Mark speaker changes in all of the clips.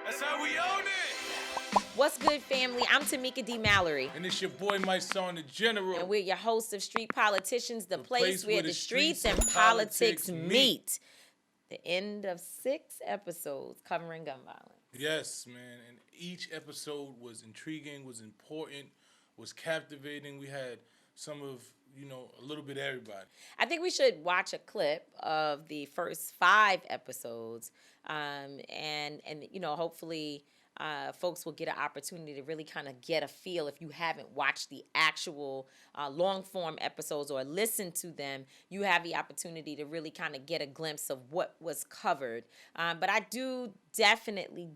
Speaker 1: That's how we own it.
Speaker 2: What's good, family? I'm Tamika D. Mallory.
Speaker 1: And it's your boy, Mysonne, the General.
Speaker 2: And we're your hosts of Street Politicians, the place where the streets and politics meet. The end of 6 episodes covering gun violence.
Speaker 1: Yes, man. And each episode was intriguing, was important, was captivating. We had some of, a little bit of everybody.
Speaker 2: I think we should watch a clip of the first 5 episodes, and hopefully folks will get an opportunity to really kind of get a feel. If you haven't watched the actual long-form episodes or listened to them, you have the opportunity to really kind of get a glimpse of what was covered. But I do definitely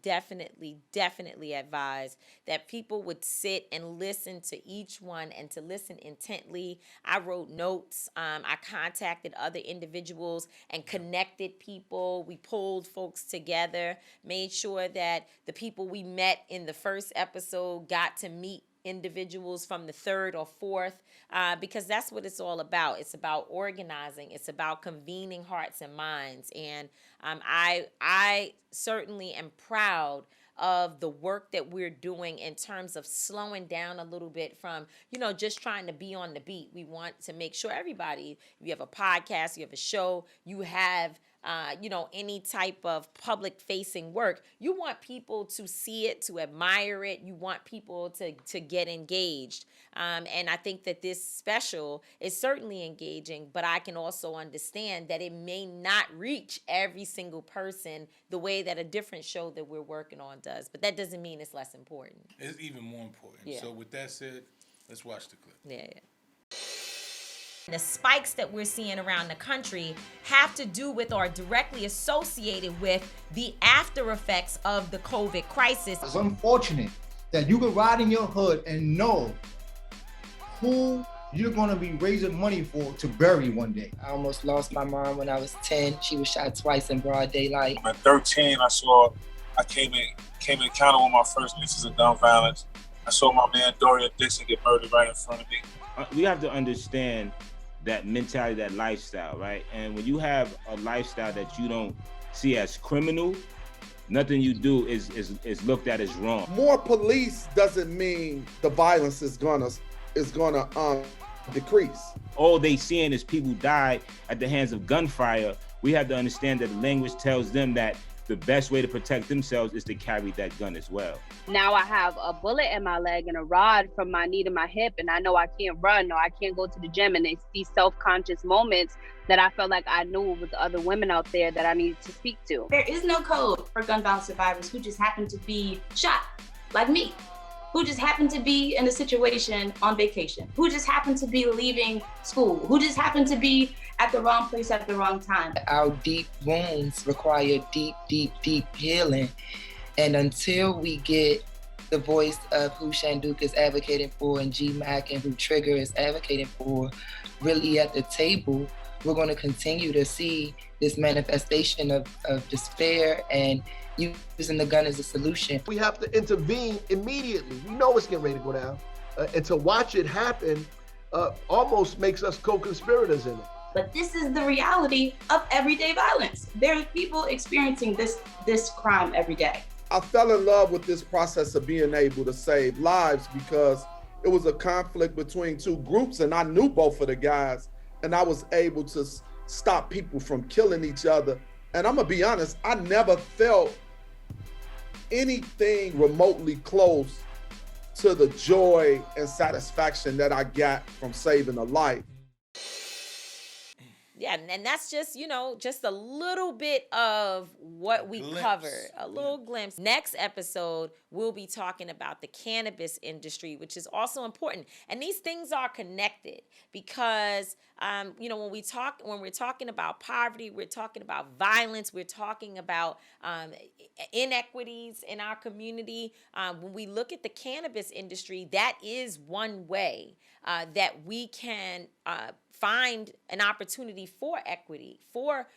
Speaker 2: advise that people would sit and listen to each one and to listen intently. I wrote notes. I contacted other individuals and connected people. We pulled folks together, made sure that the people we met in the first episode got to meet individuals from the third or fourth, because that's what it's all about. It's about organizing. It's about convening hearts and minds. And I certainly am proud of the work that we're doing in terms of slowing down a little bit from, just trying to be on the beat. We want to make sure everybody, if you have a podcast, you have a show, you have any type of public facing work, you want people to see it, to admire it. You want people to get engaged. And I think that this special is certainly engaging, but I can also understand that it may not reach every single person the way that a different show that we're working on does. But that doesn't mean it's less important.
Speaker 1: It's even more important.
Speaker 2: Yeah.
Speaker 1: So with that said, let's watch the clip.
Speaker 2: Yeah. The spikes that we're seeing around the country have to do with or directly associated with the after effects of the COVID crisis.
Speaker 3: It's unfortunate that you can ride in your hood and know who you're going to be raising money for to bury one day.
Speaker 4: I almost lost my mom when I was 10. She was shot twice in broad daylight.
Speaker 5: At 13, I came in encounter with my first instance of gun violence. I saw my man Dorian Dixon get murdered right in front of me.
Speaker 6: We have to understand that mentality, that lifestyle, right? And when you have a lifestyle that you don't see as criminal, nothing you do is looked at as wrong.
Speaker 7: More police doesn't mean the violence is gonna decrease.
Speaker 6: All they seeing is people died at the hands of gunfire. We have to understand that the language tells them that the best way to protect themselves is to carry that gun as well.
Speaker 8: Now I have a bullet in my leg and a rod from my knee to my hip, and I know I can't run or I can't go to the gym. And it's these self-conscious moments that I felt like I knew with other women out there that I needed to speak to.
Speaker 9: There is no code for gun violence survivors who just happen to be shot, like me, who just happen to be in a situation on vacation, who just happen to be leaving school, who just happen to be at the wrong place at the wrong time.
Speaker 4: Our deep wounds require deep healing. And until we get the voice of who Shanduka is advocating for and G-Mac and who Trigger is advocating for really at the table, we're going to continue to see this manifestation of despair and using the gun as a solution.
Speaker 10: We have to intervene immediately. We know it's getting ready to go down. And to watch it happen almost makes us co-conspirators in it.
Speaker 9: But this is the reality of everyday violence. There's people experiencing this crime every day.
Speaker 7: I fell in love with this process of being able to save lives because it was a conflict between two groups, and I knew both of the guys, and I was able to stop people from killing each other. And I'm gonna be honest, I never felt anything remotely close to the joy and satisfaction that I got from saving a life.
Speaker 2: Yeah, and that's just, just a little bit of what we covered, a little glimpse. Next episode, we'll be talking about the cannabis industry, which is also important. And these things are connected because, when we're talking about poverty, we're talking about violence, we're talking about inequities in our community. When we look at the cannabis industry, that is one way that we can find an opportunity for equity, for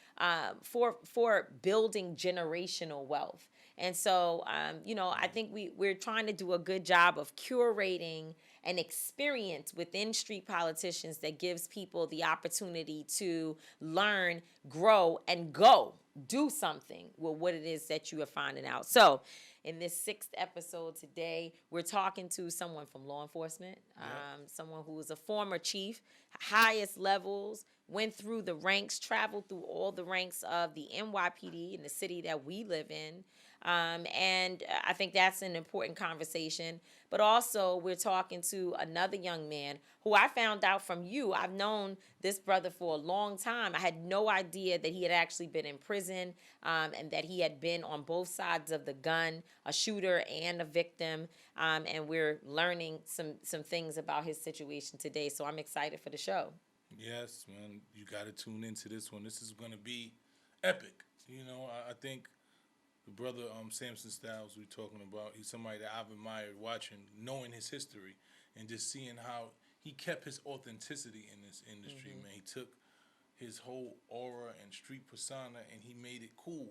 Speaker 2: building generational wealth. And so, I think we're trying to do a good job of curating an experience within Street Politicians that gives people the opportunity to learn, grow, and do something with what it is that you are finding out. So In this 6th episode today, we're talking to someone from law enforcement, someone who is a former chief, highest levels, went through the ranks, traveled through all the ranks of the NYPD in the city that we live in. And I think that's an important conversation. But also, we're talking to another young man who I found out from you. I've known this brother for a long time. I had no idea that he had actually been in prison and that he had been on both sides of the gun, a shooter and a victim. And we're learning some things about his situation today. So I'm excited for the show.
Speaker 1: Yes, man. You got to tune into this one. This is going to be epic. You know, I think the brother Samson Styles we're talking about, he's somebody that I've admired watching, knowing his history, and just seeing how he kept his authenticity in this industry, man. He took his whole aura and street persona and he made it cool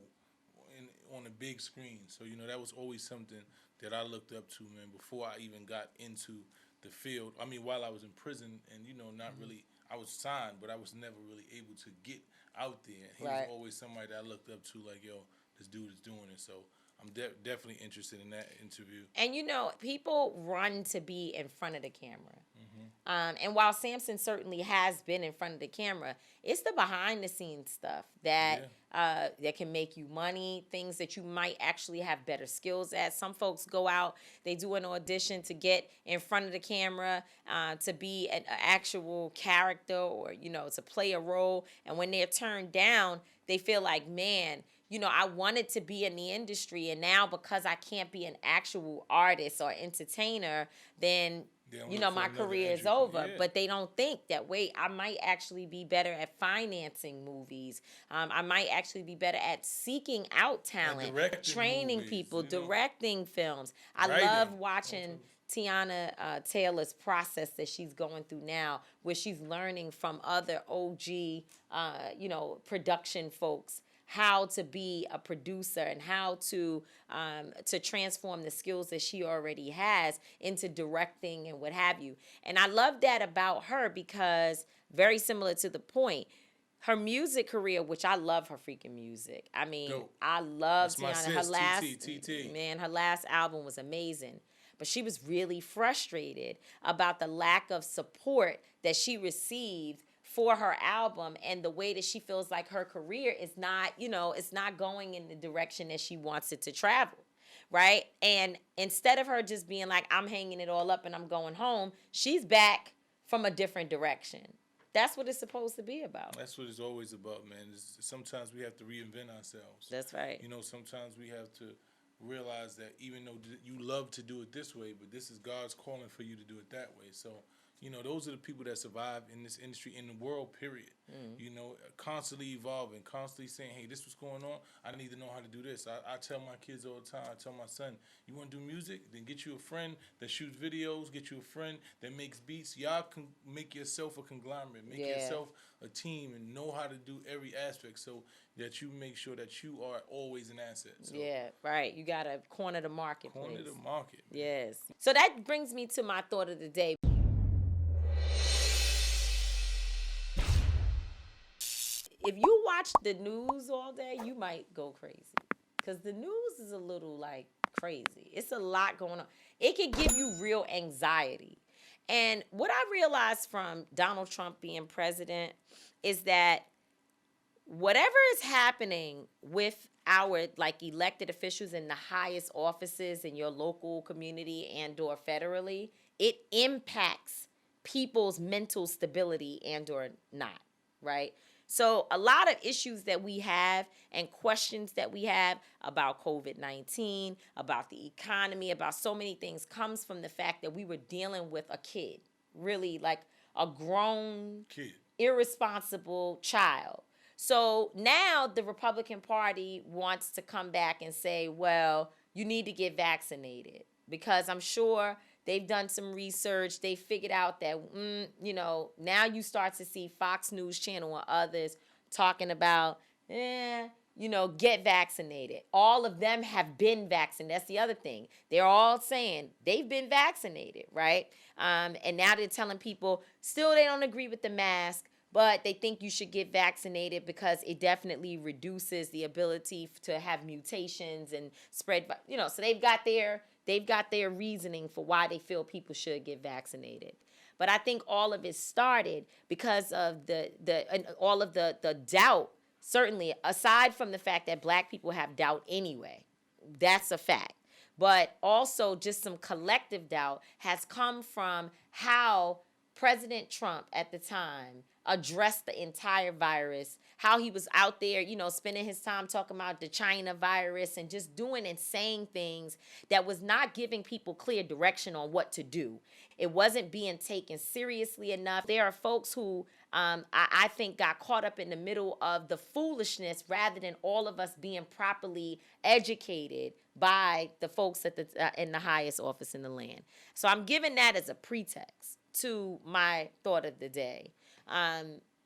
Speaker 1: on a big screen. So, you know, that was always something that I looked up to, man, before I even got into the field. I mean, while I was in prison and, you know, not really, I was signed, but I was never really able to get out there. He was always somebody that I looked up to, like, yo, this dude is doing it. So I'm definitely interested in that interview.
Speaker 2: And, you know, people run to be in front of the camera. And while Samson certainly has been in front of the camera, it's the behind-the-scenes stuff that that can make you money, things that you might actually have better skills at. Some folks go out, they do an audition to get in front of the camera, to be an actual character or, you know, to play a role. And when they're turned down, they feel like, man, you know, I wanted to be in the industry, and now because I can't be an actual artist or entertainer, then you know, my career is over. But they don't think that, wait, I might actually be better at financing movies. I might actually be better at seeking out talent, training people, directing films. I love watching Tiana Taylor's process that she's going through now, where she's learning from other OG, you know, production folks how to be a producer and how to transform the skills that she already has into directing and what have you. And I love that about her because, very similar to the point, her music career, which I love her freaking music. I mean, I love Tiana. Her last, man, her last album was amazing. But she was really frustrated about the lack of support that she received for her album and the way that she feels like her career is not, you know, it's not going in the direction that she wants it to travel, right? And instead of her just being like, I'm hanging it all up and I'm going home, she's back from a different direction. That's what it's supposed to be about.
Speaker 1: That's what it's always about, man. Sometimes we have to reinvent ourselves.
Speaker 2: That's right.
Speaker 1: You know, sometimes we have to realize that even though you love to do it this way, but this is God's calling for you to do it that way. So, you know, those are the people that survive in this industry, in the world, period. You know, constantly evolving, constantly saying, hey, this was going on. I need to know how to do this. I tell my kids all the time, I tell my son, you want to do music? Then get you a friend that shoots videos, get you a friend that makes beats. Y'all can make yourself a conglomerate, make yourself a team and know how to do every aspect so that you make sure that you are always an asset. So,
Speaker 2: yeah, right. You got to corner the marketplace.
Speaker 1: Corner the market.
Speaker 2: Yes. So that brings me to my thought of the day. If you watch the news all day, you might go crazy. Because the news is a little, like, crazy. It's a lot going on. It can give you real anxiety. And what I realized from Donald Trump being president is that whatever is happening with our, like, elected officials in the highest offices in your local community and or federally, it impacts people's mental stability and or not, right? So a lot of issues that we have and questions that we have about COVID-19, about the economy, about so many things comes from the fact that we were dealing with a kid, really like a grown, irresponsible child. So now the Republican Party wants to come back and say, well, you need to get vaccinated because I'm sure they've done some research. They figured out that, you know, now you start to see Fox News Channel and others talking about, you know, get vaccinated. All of them have been vaccinated. That's the other thing. They're all saying they've been vaccinated, right? And now they're telling people still they don't agree with the mask, but they think you should get vaccinated because it definitely reduces the ability to have mutations and spread, so they've got their reasoning for why they feel people should get vaccinated. But I think all of it started because of all of the doubt, certainly, aside from the fact that Black people have doubt anyway. That's a fact. But also just some collective doubt has come from how President Trump at the time addressed the entire virus, how he was out there, spending his time talking about the China virus and just doing and saying things that was not giving people clear direction on what to do. It wasn't being taken seriously enough. There are folks who I think got caught up in the middle of the foolishness rather than all of us being properly educated by the folks at in the highest office in the land. So I'm giving that as a pretext to my thought of the day,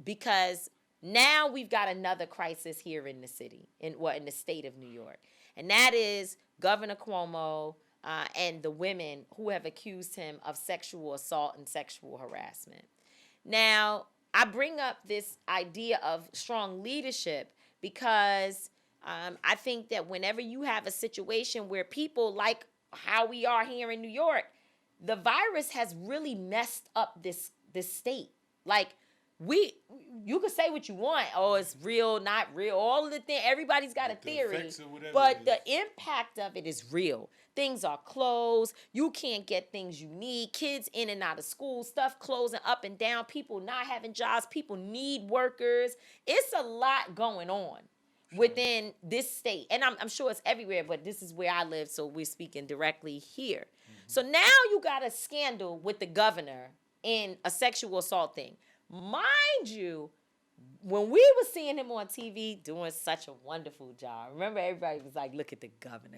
Speaker 2: because now we've got another crisis here in the city, in the state of New York, and that is Governor Cuomo and the women who have accused him of sexual assault and sexual harassment. Now, I bring up this idea of strong leadership because I think that whenever you have a situation where people, like how we are here in New York, the virus has really messed up this state. Like, you can say what you want. Oh, it's real, not real. All of the things, everybody's got a theory. But the impact of it is real. Things are closed. You can't get things you need. Kids in and out of school, stuff closing up and down. People not having jobs. People need workers. It's a lot going on within this state. And I'm sure it's everywhere, but this is where I live, so we're speaking directly here. So now you got a scandal with the governor in a sexual assault thing. Mind you, when we were seeing him on TV doing such a wonderful job, remember everybody was like, "Look at the governor."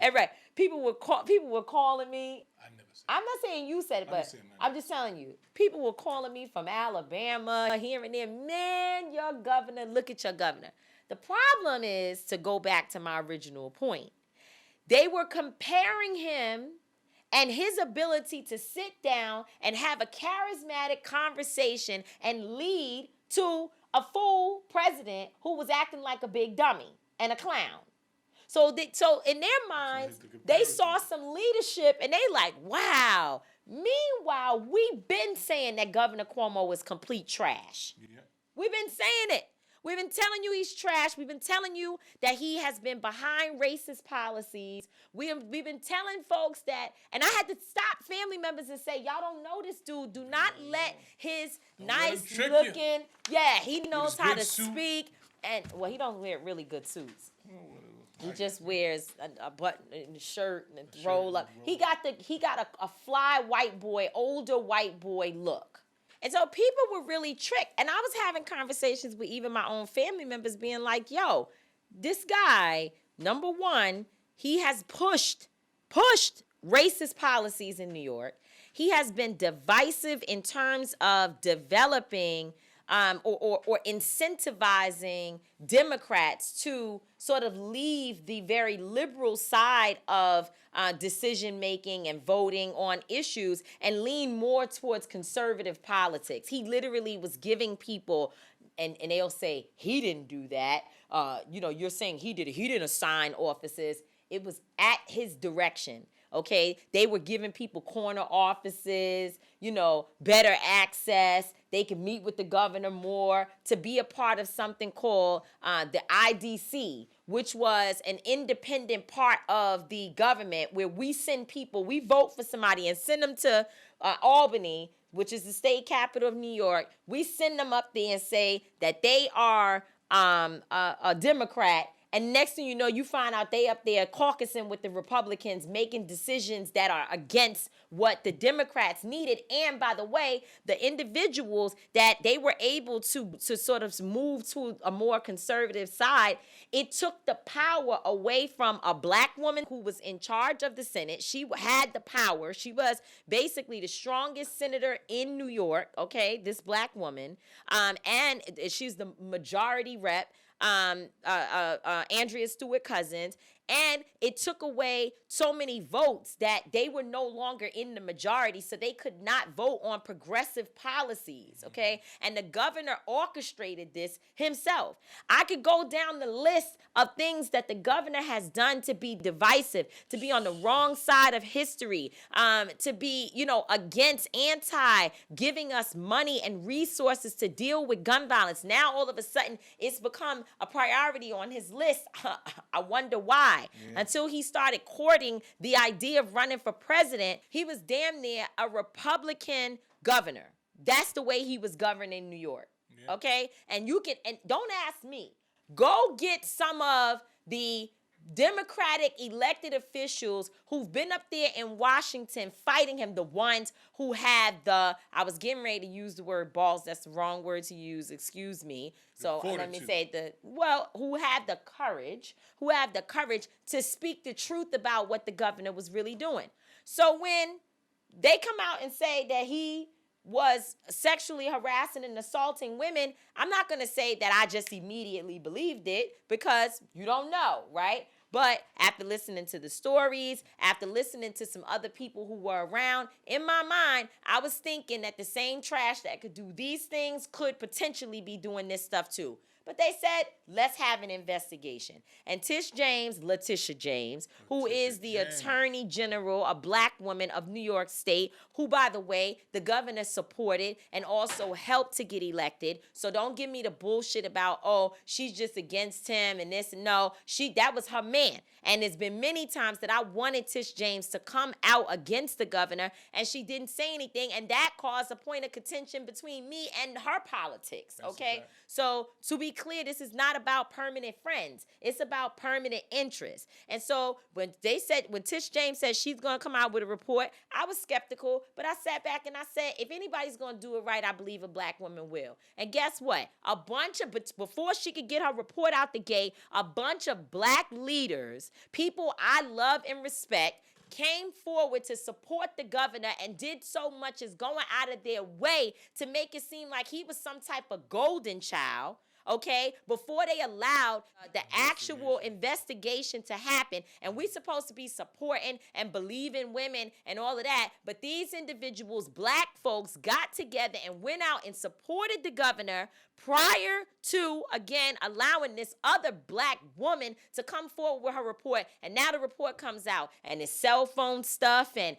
Speaker 2: Everybody. People were calling me. I never said. I'm not saying you said it, but I'm just telling you. People were calling me from Alabama, here and there. Man, your governor. Look at your governor. The problem is, to go back to my original point, they were comparing him and his ability to sit down and have a charismatic conversation and lead to a fool president who was acting like a big dummy and a clown. So in their minds, they saw some leadership and they like, wow. Meanwhile, we've been saying that Governor Cuomo is complete trash. Yeah. We've been saying it. We've been telling you he's trash. We've been telling you that he has been behind racist policies. We've been telling folks that, and I had to stop family members and say, y'all don't know this dude. Do not let his nice looking, he knows how to speak. And, well, he don't wear really good suits. He just wears a button and a shirt and a roll up. He got a fly white boy, older white boy look. And so people were really tricked. And I was having conversations with even my own family members being like, yo, this guy, number one, he has pushed racist policies in New York. He has been divisive in terms of developing or incentivizing Democrats to sort of leave the very liberal side of decision-making and voting on issues and lean more towards conservative politics. He literally was giving people, and they'll say, he didn't do that. You're saying he did it. He didn't assign offices. It was at his direction. Okay, they were giving people corner offices, better access. They could meet with the governor more to be a part of something called the IDC, which was an independent part of the government where we send people, we vote for somebody and send them to Albany, which is the state capital of New York. We send them up there and say that they are a Democrat. And next thing you know, you find out they up there caucusing with the Republicans, making decisions that are against what the Democrats needed. And by the way, the individuals that they were able to sort of move to a more conservative side, it took the power away from a black woman who was in charge of the Senate. She had the power. She was basically the strongest senator in New York, okay, this black woman. And she's the majority rep. Andrea Stewart Cousins, And it took away so many votes that they were no longer in the majority, so they could not vote on progressive policies, okay? And the governor orchestrated this himself. I could go down the list of things that the governor has done to be divisive, to be on the wrong side of history, to be, against giving us money and resources to deal with gun violence. Now, all of a sudden, it's become a priority on his list. I wonder why. Until he started courting the idea of running for president, he was damn near a Republican governor. That's the way he was governing New York. Yeah. Okay? And don't ask me. Go get some of the Democratic elected officials who've been up there in Washington fighting him, the ones who had I was getting ready to use the word balls, that's the wrong word to use, excuse me. So let me say who had the courage to speak the truth about what the governor was really doing. So when they come out and say that he was sexually harassing and assaulting women, I'm not going to say that I just immediately believed it, because you don't know, right? But after listening to the stories, after listening to some other people who were around, in my mind, I was thinking that the same trash that could do these things could potentially be doing this stuff too. But they said, let's have an investigation. And Letitia James, who is the Attorney General, a black woman of New York State, who, by the way, the governor supported and also helped to get elected. So don't give me the bullshit about, she's just against him and this. No, that was her man. And there's been many times that I wanted Tish James to come out against the governor, and she didn't say anything, and that caused a point of contention between me and her politics, okay? So to be clear, this is not about permanent friends. It's about permanent interest. And so when Tish James said she's going to come out with a report, I was skeptical, but I sat back and I said, if anybody's going to do it right, I believe a black woman will. And guess what? Before she could get her report out the gate, a bunch of black leaders, people I love and respect, came forward to support the governor and did so much as going out of their way to make it seem like he was some type of golden child, okay, before they allowed the actual investigation to happen. And we're supposed to be supporting and believing women and all of that. But these individuals, black folks, got together and went out and supported the governor prior to, again, allowing this other black woman to come forward with her report. And now the report comes out, and it's cell phone stuff and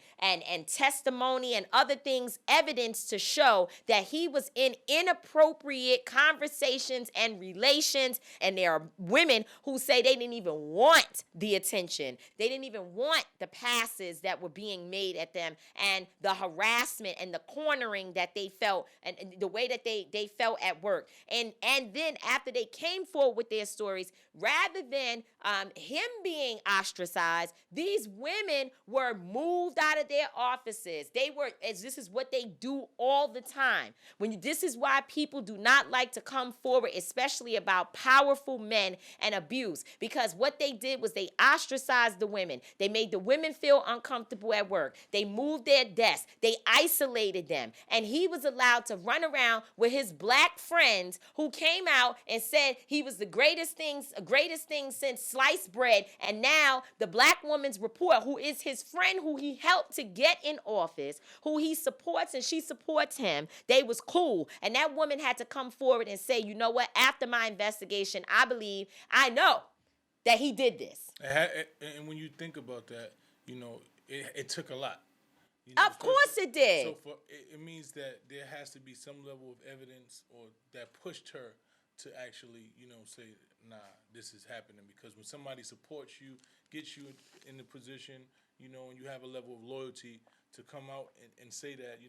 Speaker 2: testimony and other things, evidence to show that he was in inappropriate conversations and relations. And there are women who say they didn't even want the attention. They didn't even want the passes that were being made at them, and the harassment and the cornering that they felt, and the way that they felt at work. And then after they came forward with their stories, rather than him being ostracized, these women were moved out of their offices. This is what they do all the time. This is why people do not like to come forward, especially about powerful men and abuse, because what they did was they ostracized the women. They made the women feel uncomfortable at work. They moved their desks. They isolated them. And he was allowed to run around with his black friends who came out and said he was the greatest thing since sliced bread. And now the black woman's report, who is his friend, who he helped to get in office, who he supports and she supports him, they was cool. And that woman had to come forward and say, you know what, after my investigation, I know that he did this.
Speaker 1: And when you think about that, it took a lot.
Speaker 2: Of course it did.
Speaker 1: So it means that there has to be some level of evidence or that pushed her to actually, say, nah, this is happening. Because when somebody supports you, gets you in the position, and you have a level of loyalty to come out and say that,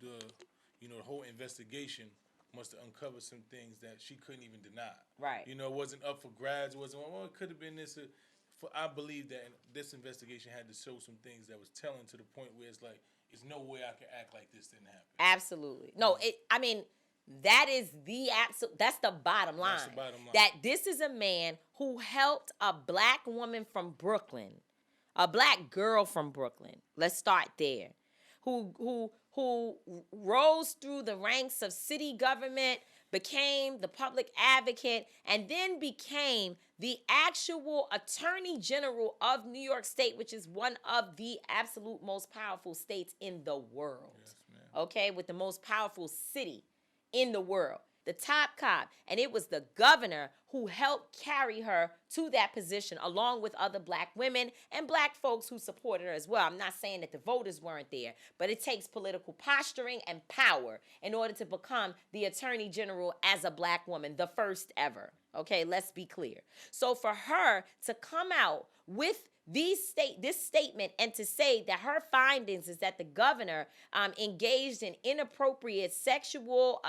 Speaker 1: the whole investigation must have uncovered some things that she couldn't even deny.
Speaker 2: Right.
Speaker 1: It wasn't up for grabs. It wasn't, it could have been this. I believe that this investigation had to show some things that was telling to the point where it's like, there's no way I can act like this didn't happen.
Speaker 2: Absolutely. No, that is that's the bottom line.
Speaker 1: That's the bottom line.
Speaker 2: That this is a man who helped a black woman from Brooklyn, a black girl from Brooklyn. Let's start there. Who rose through the ranks of city government, became the public advocate, and then became the actual Attorney General of New York State, which is one of the absolute most powerful states in the world.
Speaker 1: Yes, ma'am.
Speaker 2: Okay, with the most powerful city in the world, the top cop. And it was the governor who helped carry her to that position, along with other black women and black folks who supported her as well. I'm not saying that the voters weren't there, but it takes political posturing and power in order to become the Attorney General as a black woman, the first ever. Okay, let's be clear. So for her to come out with this statement and to say that her findings is that the governor engaged in inappropriate sexual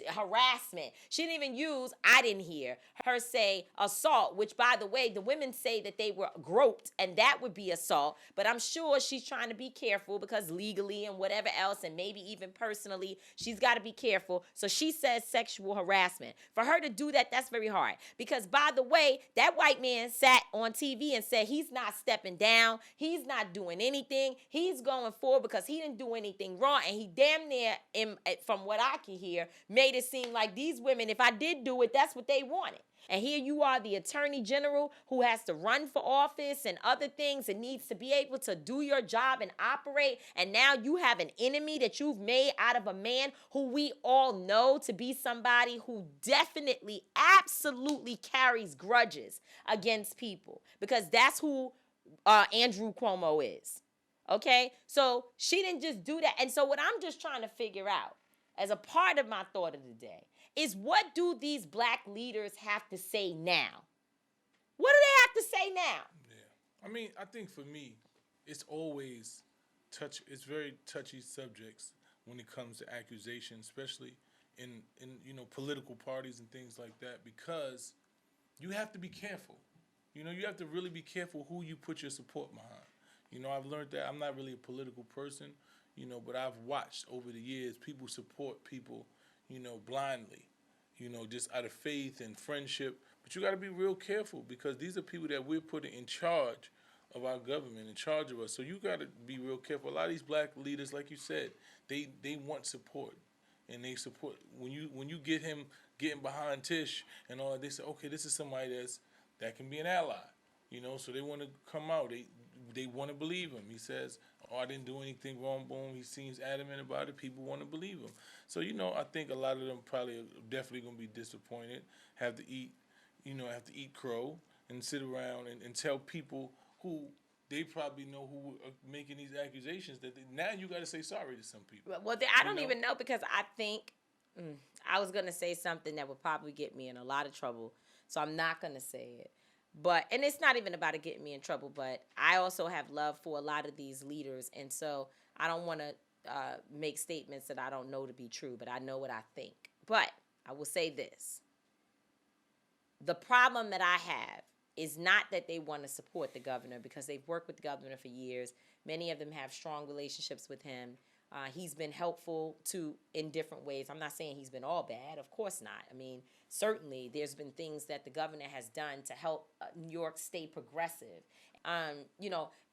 Speaker 2: harassment. She didn't even use, I didn't hear her say assault, which, by the way, the women say that they were groped, and that would be assault. But I'm sure she's trying to be careful because legally and whatever else, and maybe even personally, she's got to be careful. So she says sexual harassment. For her to do that, that's very hard. Because, by the way, that white man sat on TV and said he's not stepping down, he's not doing anything, he's going forward because he didn't do anything wrong, and he damn near, from what I can hear, made it seem like these women, if I did do it, that's what they wanted. And here you are, the Attorney General, who has to run for office and other things and needs to be able to do your job and operate. And now you have an enemy that you've made out of a man who we all know to be somebody who definitely, absolutely carries grudges against people. Because that's who Andrew Cuomo is. Okay? So she didn't just do that. And so what I'm just trying to figure out, as a part of my thought of the day, is what do these black leaders have to say now? What do they have to say now?
Speaker 1: Yeah. I mean, I think for me, it's always it's very touchy subjects when it comes to accusations, especially in political parties and things like that, because you have to be careful. You have to really be careful who you put your support behind. I've learned that. I'm not really a political person, but I've watched over the years people support people, blindly, just out of faith and friendship. But you got to be real careful because these are people that we're putting in charge of our government, in charge of us. So you got to be real careful. A lot of these black leaders, like you said, they want support, and they support when you get him getting behind Tish and all that. They say, okay, this is somebody that can be an ally, So they want to come out. They want to believe him. He says, oh, I didn't do anything wrong, boom. He seems adamant about it. People want to believe him. So, I think a lot of them probably are definitely going to be disappointed, have to eat crow and sit around and tell people who they probably know who are making these accusations that now you got to say sorry to some people.
Speaker 2: Well, I don't even know because I think I was going to say something that would probably get me in a lot of trouble. So I'm not going to say it. And it's not even about it getting me in trouble, but I also have love for a lot of these leaders. And so I don't want to make statements that I don't know to be true, but I know what I think. But I will say this. The problem that I have is not that they want to support the governor because they've worked with the governor for years. Many of them have strong relationships with him. He's been helpful in different ways. I'm not saying he's been all bad. Of course not. I mean, certainly there's been things that the governor has done to help New York stay progressive.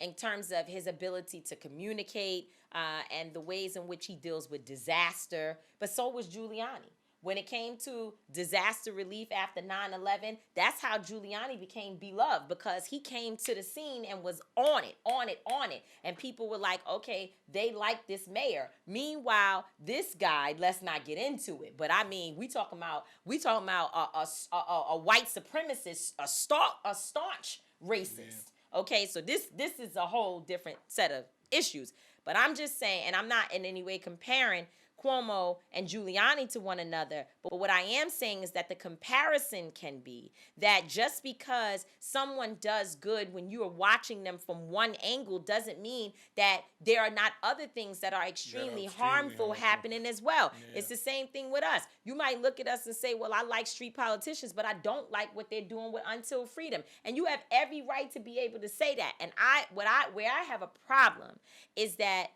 Speaker 2: In terms of his ability to communicate and the ways in which he deals with disaster. But so was Giuliani. When it came to disaster relief after 9/11, that's how Giuliani became beloved because he came to the scene and was on it. And people were like, okay, they like this mayor. Meanwhile, this guy, let's not get into it. But I mean, we talking about a white supremacist, a staunch racist. Yeah. Okay, so this is a whole different set of issues. But I'm just saying, and I'm not in any way comparing Cuomo and Giuliani to one another. But what I am saying is that the comparison can be that just because someone does good when you are watching them from one angle doesn't mean that there are not other things that are extremely harmful happening as well. Yeah. It's the same thing with us. You might look at us and say, well, I like street politicians, but I don't like what they're doing with Until Freedom. And you have every right to be able to say that. And where I have a problem is that,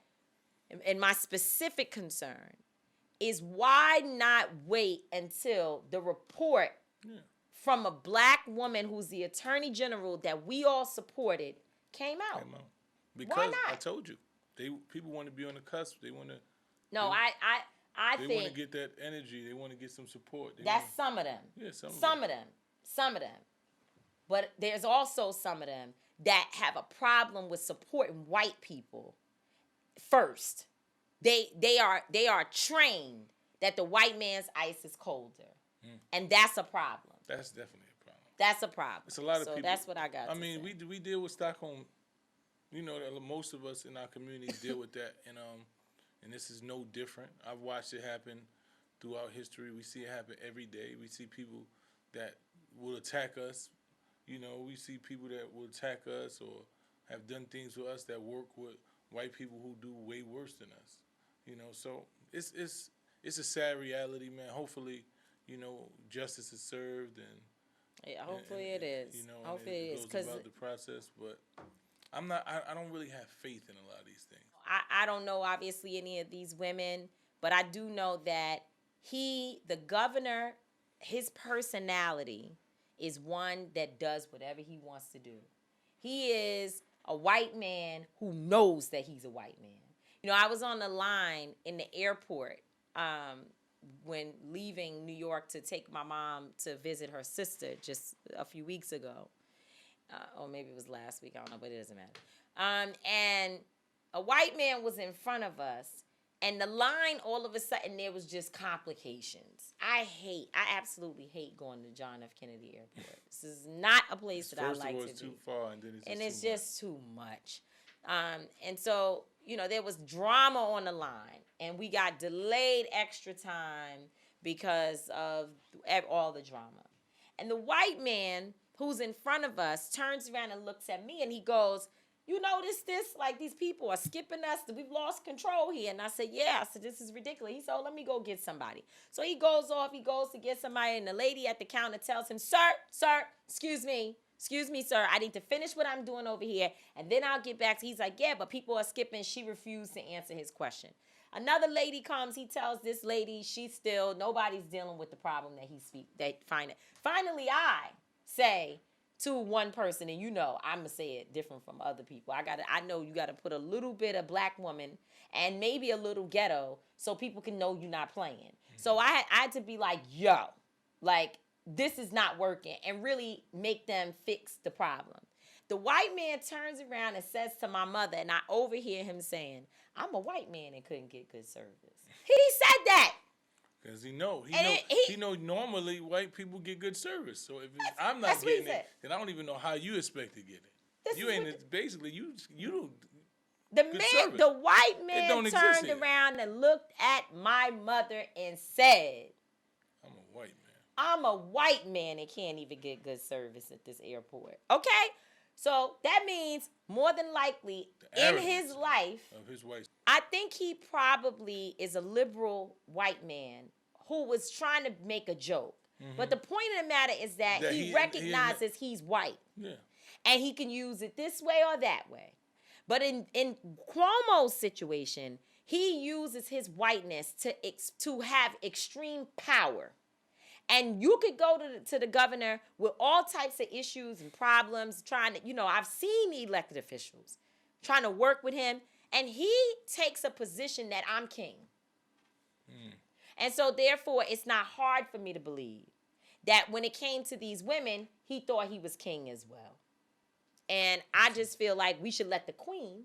Speaker 2: and my specific concern is why not wait until the report from a black woman who's the Attorney General that we all supported came out?
Speaker 1: Because
Speaker 2: why not?
Speaker 1: I told you, people want to be on the cusp. They want to.
Speaker 2: No,
Speaker 1: They want to get that energy. They want to get some support.
Speaker 2: That's some of them.
Speaker 1: Yeah, some
Speaker 2: of them. But there's also some of them that have a problem with supporting white people first. They are trained that the white man's ice is colder. And that's a problem.
Speaker 1: That's definitely a problem.
Speaker 2: That's a problem.
Speaker 1: It's a lot of
Speaker 2: so
Speaker 1: people.
Speaker 2: That's what I got.
Speaker 1: I mean, we deal with Stockholm. You know, most of us in our community deal with that, and this is no different. I've watched it happen throughout history. We see it happen every day. We see people that will attack us. You know, we see people that will attack us or have done things with us that work with white people who do way worse than us. You know, so it's a sad reality, man. Hopefully, you know, justice is served and
Speaker 2: hopefully it is.
Speaker 1: You know,
Speaker 2: hopefully it is
Speaker 1: because about the process, but I don't really have faith in a lot of these things.
Speaker 2: I don't know obviously any of these women, but I do know that the governor, his personality is one that does whatever he wants to do. He is a white man who knows that he's a white man. You know, I was on the line in the airport when leaving New York to take my mom to visit her sister just a few weeks ago. Or maybe it was last week, I don't know, but it doesn't matter. And a white man was in front of us, and the line, all of a sudden, there was just complications. I absolutely hate going to John F. Kennedy Airport. This is not a place that I like to be.
Speaker 1: First of all, it's too far, and then
Speaker 2: it's just too much. And so, you know, there was drama on the line, and we got delayed extra time because of all the drama. And the white man who's in front of us turns around and looks at me, and he goes, "You notice this? Like, these people are skipping us. We've lost control here." And I said, "Yeah." I said, "This is ridiculous." He said, "Oh, let me go get somebody." So he goes off. He goes to get somebody, and the lady at the counter tells him, Sir, excuse me, sir. I need to finish what I'm doing over here, and then I'll get back to." He's like, "Yeah, but people are skipping." She refused to answer his question. Another lady comes. He tells this lady nobody's dealing with the problem that finally I say to one person, and you know, I'm gonna say it different from other people. I know you gotta put a little bit of black woman and maybe a little ghetto so people can know you're not playing. Mm-hmm. So I had to be like, yo, like, this is not working, and really make them fix the problem. The white man turns around and says to my mother, and I overhear him saying, "I'm a white man and couldn't get good service." He said that.
Speaker 1: Because he know normally white people get good service. So if I'm not getting it, then I don't even know how you expect to get it. You ain't basically you don't.
Speaker 2: The white man turned around and looked at my mother and said,
Speaker 1: "I'm a white man.
Speaker 2: I'm a white man and can't even get good service at this airport." Okay, so that means more than likely in his life,
Speaker 1: of his wife,
Speaker 2: I think he probably is a liberal white man who was trying to make a joke. Mm-hmm. But the point of the matter is that he recognizes he's white. Yeah. And he can use it this way or that way. But in Cuomo's situation, he uses his whiteness to have extreme power. And you could go to the governor with all types of issues and problems, trying to, I've seen elected officials trying to work with him, and he takes a position that I'm king. Mm. And so, therefore, it's not hard for me to believe that when it came to these women, he thought he was king as well. And I just feel like we should let the queen,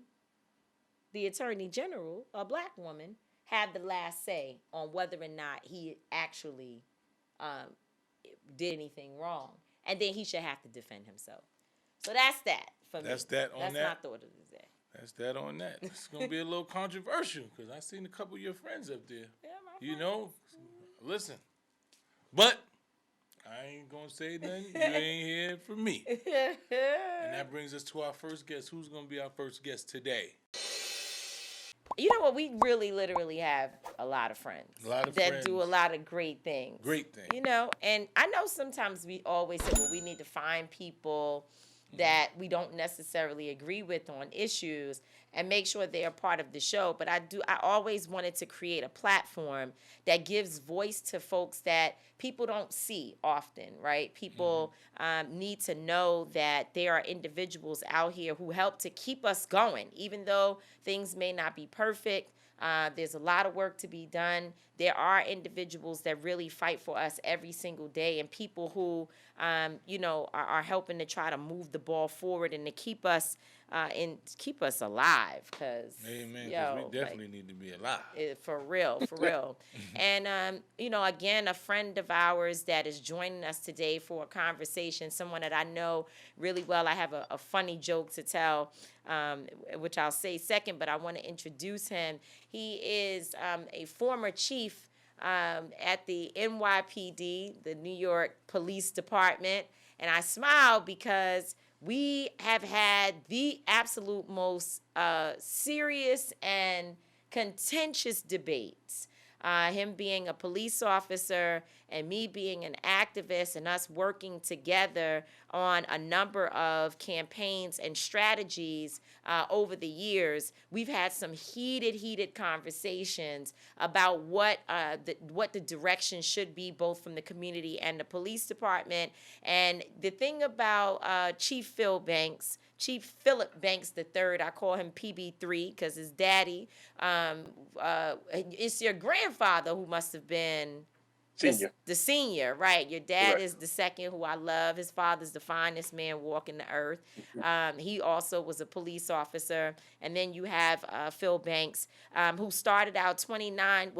Speaker 2: the attorney general, a black woman, have the last say on whether or not he actually did anything wrong. And then he should have to defend himself. So that's that for me.
Speaker 1: That's that on that.
Speaker 2: That's my thought of the day.
Speaker 1: That's that on that. It's going to be a little controversial because I seen a couple of your friends up there. Yeah, listen. But I ain't going to say nothing. You ain't here for me. And that brings us to our first guest. Who's going to be our first guest today?
Speaker 2: You know what? We really literally have a lot of friends that do a lot of great things.
Speaker 1: Great things.
Speaker 2: And I know sometimes we always say, well, we need to find people that we don't necessarily agree with on issues and make sure they're part of the show. But I always wanted to create a platform that gives voice to folks that people don't see often, right? People need to know that there are individuals out here who help to keep us going, even though things may not be perfect. There's a lot of work to be done. there are individuals that really fight for us every single day, and people who, are helping to try to move the ball forward and to keep us alive. Cause
Speaker 1: Amen. Because we definitely need to be alive.
Speaker 2: For real, for real. And, again, a friend of ours that is joining us today for a conversation, someone that I know really well. I have a funny joke to tell, which I'll say second, but I want to introduce him. He is a former chief at the NYPD, the New York Police Department. And I smile because we have had the absolute most serious and contentious debates. Him being a police officer and me being an activist, and us working together on a number of campaigns and strategies over the years. We've had some heated conversations about what the direction should be, both from the community and the police department. And the thing about Chief Phil Banks, Chief Phillip Banks III, I call him PB3 because his daddy, it's your grandfather who must have been
Speaker 10: Senior.
Speaker 2: the senior, right? Your dad
Speaker 10: Correct.
Speaker 2: is the second, who I love. His father's the finest man walking the earth. He also was a police officer. And then you have Phil Banks, who started out 29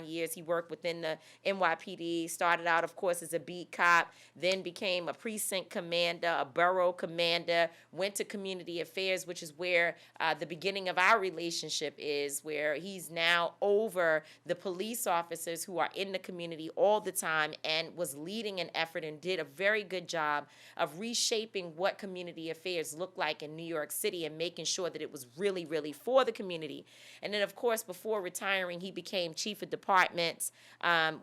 Speaker 2: years. He worked within the NYPD, started out, of course, as a beat cop, then became a precinct commander, a borough commander, went to community affairs, which is where the beginning of our relationship is, where he's now over the police officers who are in the community all the time, and was leading an effort and did a very good job of reshaping what community affairs look like in New York City and making sure that it was really, really for the community. And then, of course, before retiring, he became chief of departments,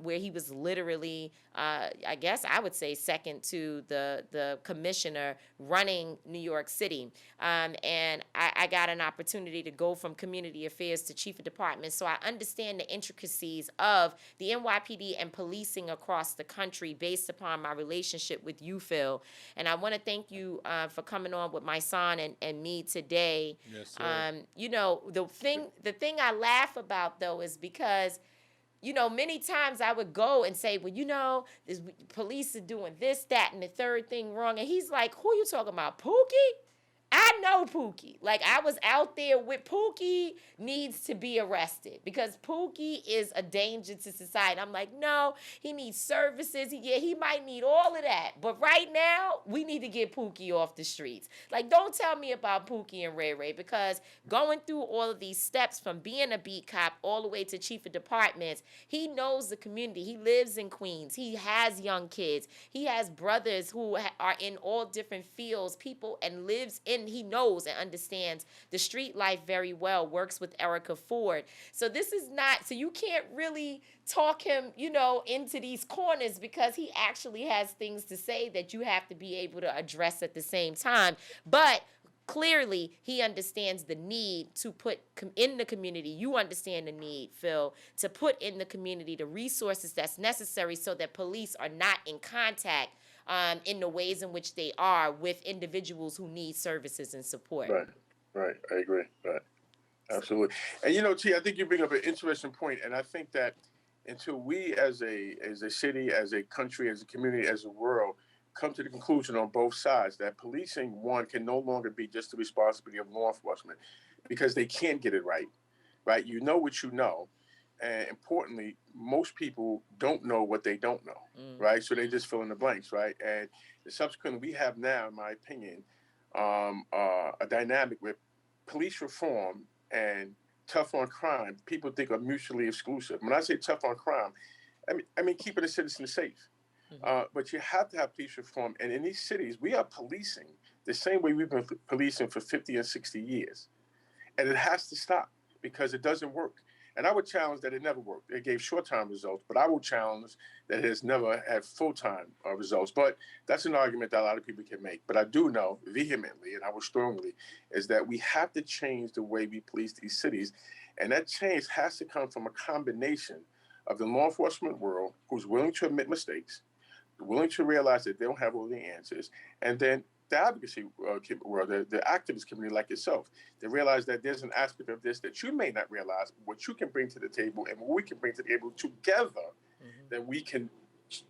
Speaker 2: where he was literally, I guess I would say, second to the commissioner running New York City. And I got an opportunity to go from community affairs to chief of department, so I understand the intricacies of the NYPD and policing across the country based upon my relationship with you, Phil. And I want to thank you for coming on with Mysonne and me today.
Speaker 1: Yes, sir.
Speaker 2: The thing I laugh about, though, is because many times I would go and say, well, this police are doing this, that, and the third thing wrong. And he's like, who you talking about, Pookie? I know Pookie. Like, I was out there with Pookie, needs to be arrested because Pookie is a danger to society. I'm like, no, he needs services. He might need all of that. But right now, we need to get Pookie off the streets. Like, don't tell me about Pookie and Ray Ray, because going through all of these steps from being a beat cop all the way to chief of departments, he knows the community. He lives in Queens. He has young kids. He has brothers who are in all different fields, and he knows and understands the street life very well, works with Erica Ford. So you can't really talk him, into these corners, because he actually has things to say that you have to be able to address at the same time. But clearly, he understands the need to put in the community. You understand the need, Phil, to put in the community the resources that's necessary so that police are not in contact in the ways in which they are with individuals who need services and support.
Speaker 10: Right. I agree. Right. Absolutely. And T, I think you bring up an interesting point, and I think that until we as a city, as a country, as a community, as a world, come to the conclusion on both sides that policing, one, can no longer be just the responsibility of law enforcement, because they can't get it right? You know what you know. And importantly, most people don't know what they don't know, right? So they just fill in the blanks, right? And subsequently, we have now, in my opinion, a dynamic where police reform and tough on crime, people think are mutually exclusive. When I say tough on crime, I mean keeping the citizens safe. But you have to have police reform. And in these cities, we are policing the same way we've been policing for 50 and 60 years. And it has to stop, because it doesn't work. And I would challenge that it never worked. It gave short-term results, but I will challenge that it has never had full-time results. But that's an argument that a lot of people can make. But I do know vehemently, and I will strongly, is that we have to change the way we police these cities. And that change has to come from a combination of the law enforcement world, who's willing to admit mistakes, willing to realize that they don't have all the answers, and then the advocacy world, the activist community like yourself, they realize that there's an aspect of this that you may not realize, what you can bring to the table and what we can bring to the table together, that we can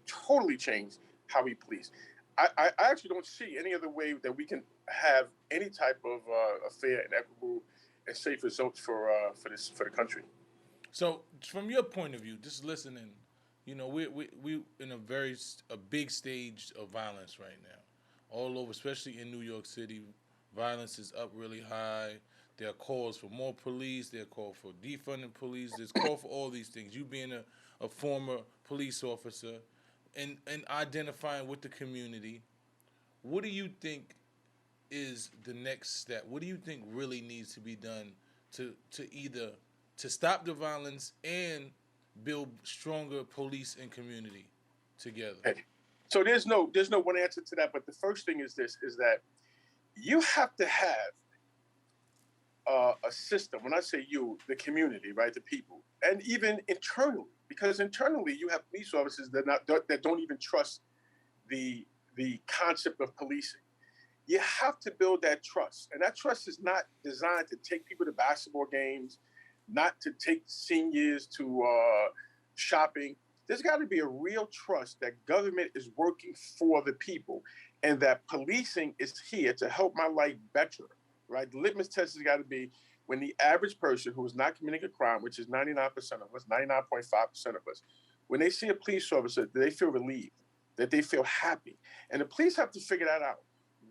Speaker 10: totally change how we police. I actually don't see any other way that we can have any type of fair and equitable and safe results for the country.
Speaker 1: So, from your point of view, just listening, you know, we in a big stage of violence right now, all over, especially in New York City. Violence is up really high. There are calls for more police. There are calls for defunding police. There's call for all these things. You being a former police officer and identifying with the community, what do you think is the next step? What do you think really needs to be done to either to stop the violence and build stronger police and community together?
Speaker 10: Okay. So there's no one answer to that, but the first thing is that you have to have a system. When I say you, the community, right, the people, and even internally, because internally you have police officers that don't even trust the concept of policing. You have to build that trust, and that trust is not designed to take people to basketball games, not to take seniors to shopping. There's got to be a real trust that government is working for the people and that policing is here to help my life better, right? The litmus test has got to be when the average person who is not committing a crime, which is 99% of us, 99.5% of us, when they see a police officer, they feel relieved, that they feel happy. And the police have to figure that out.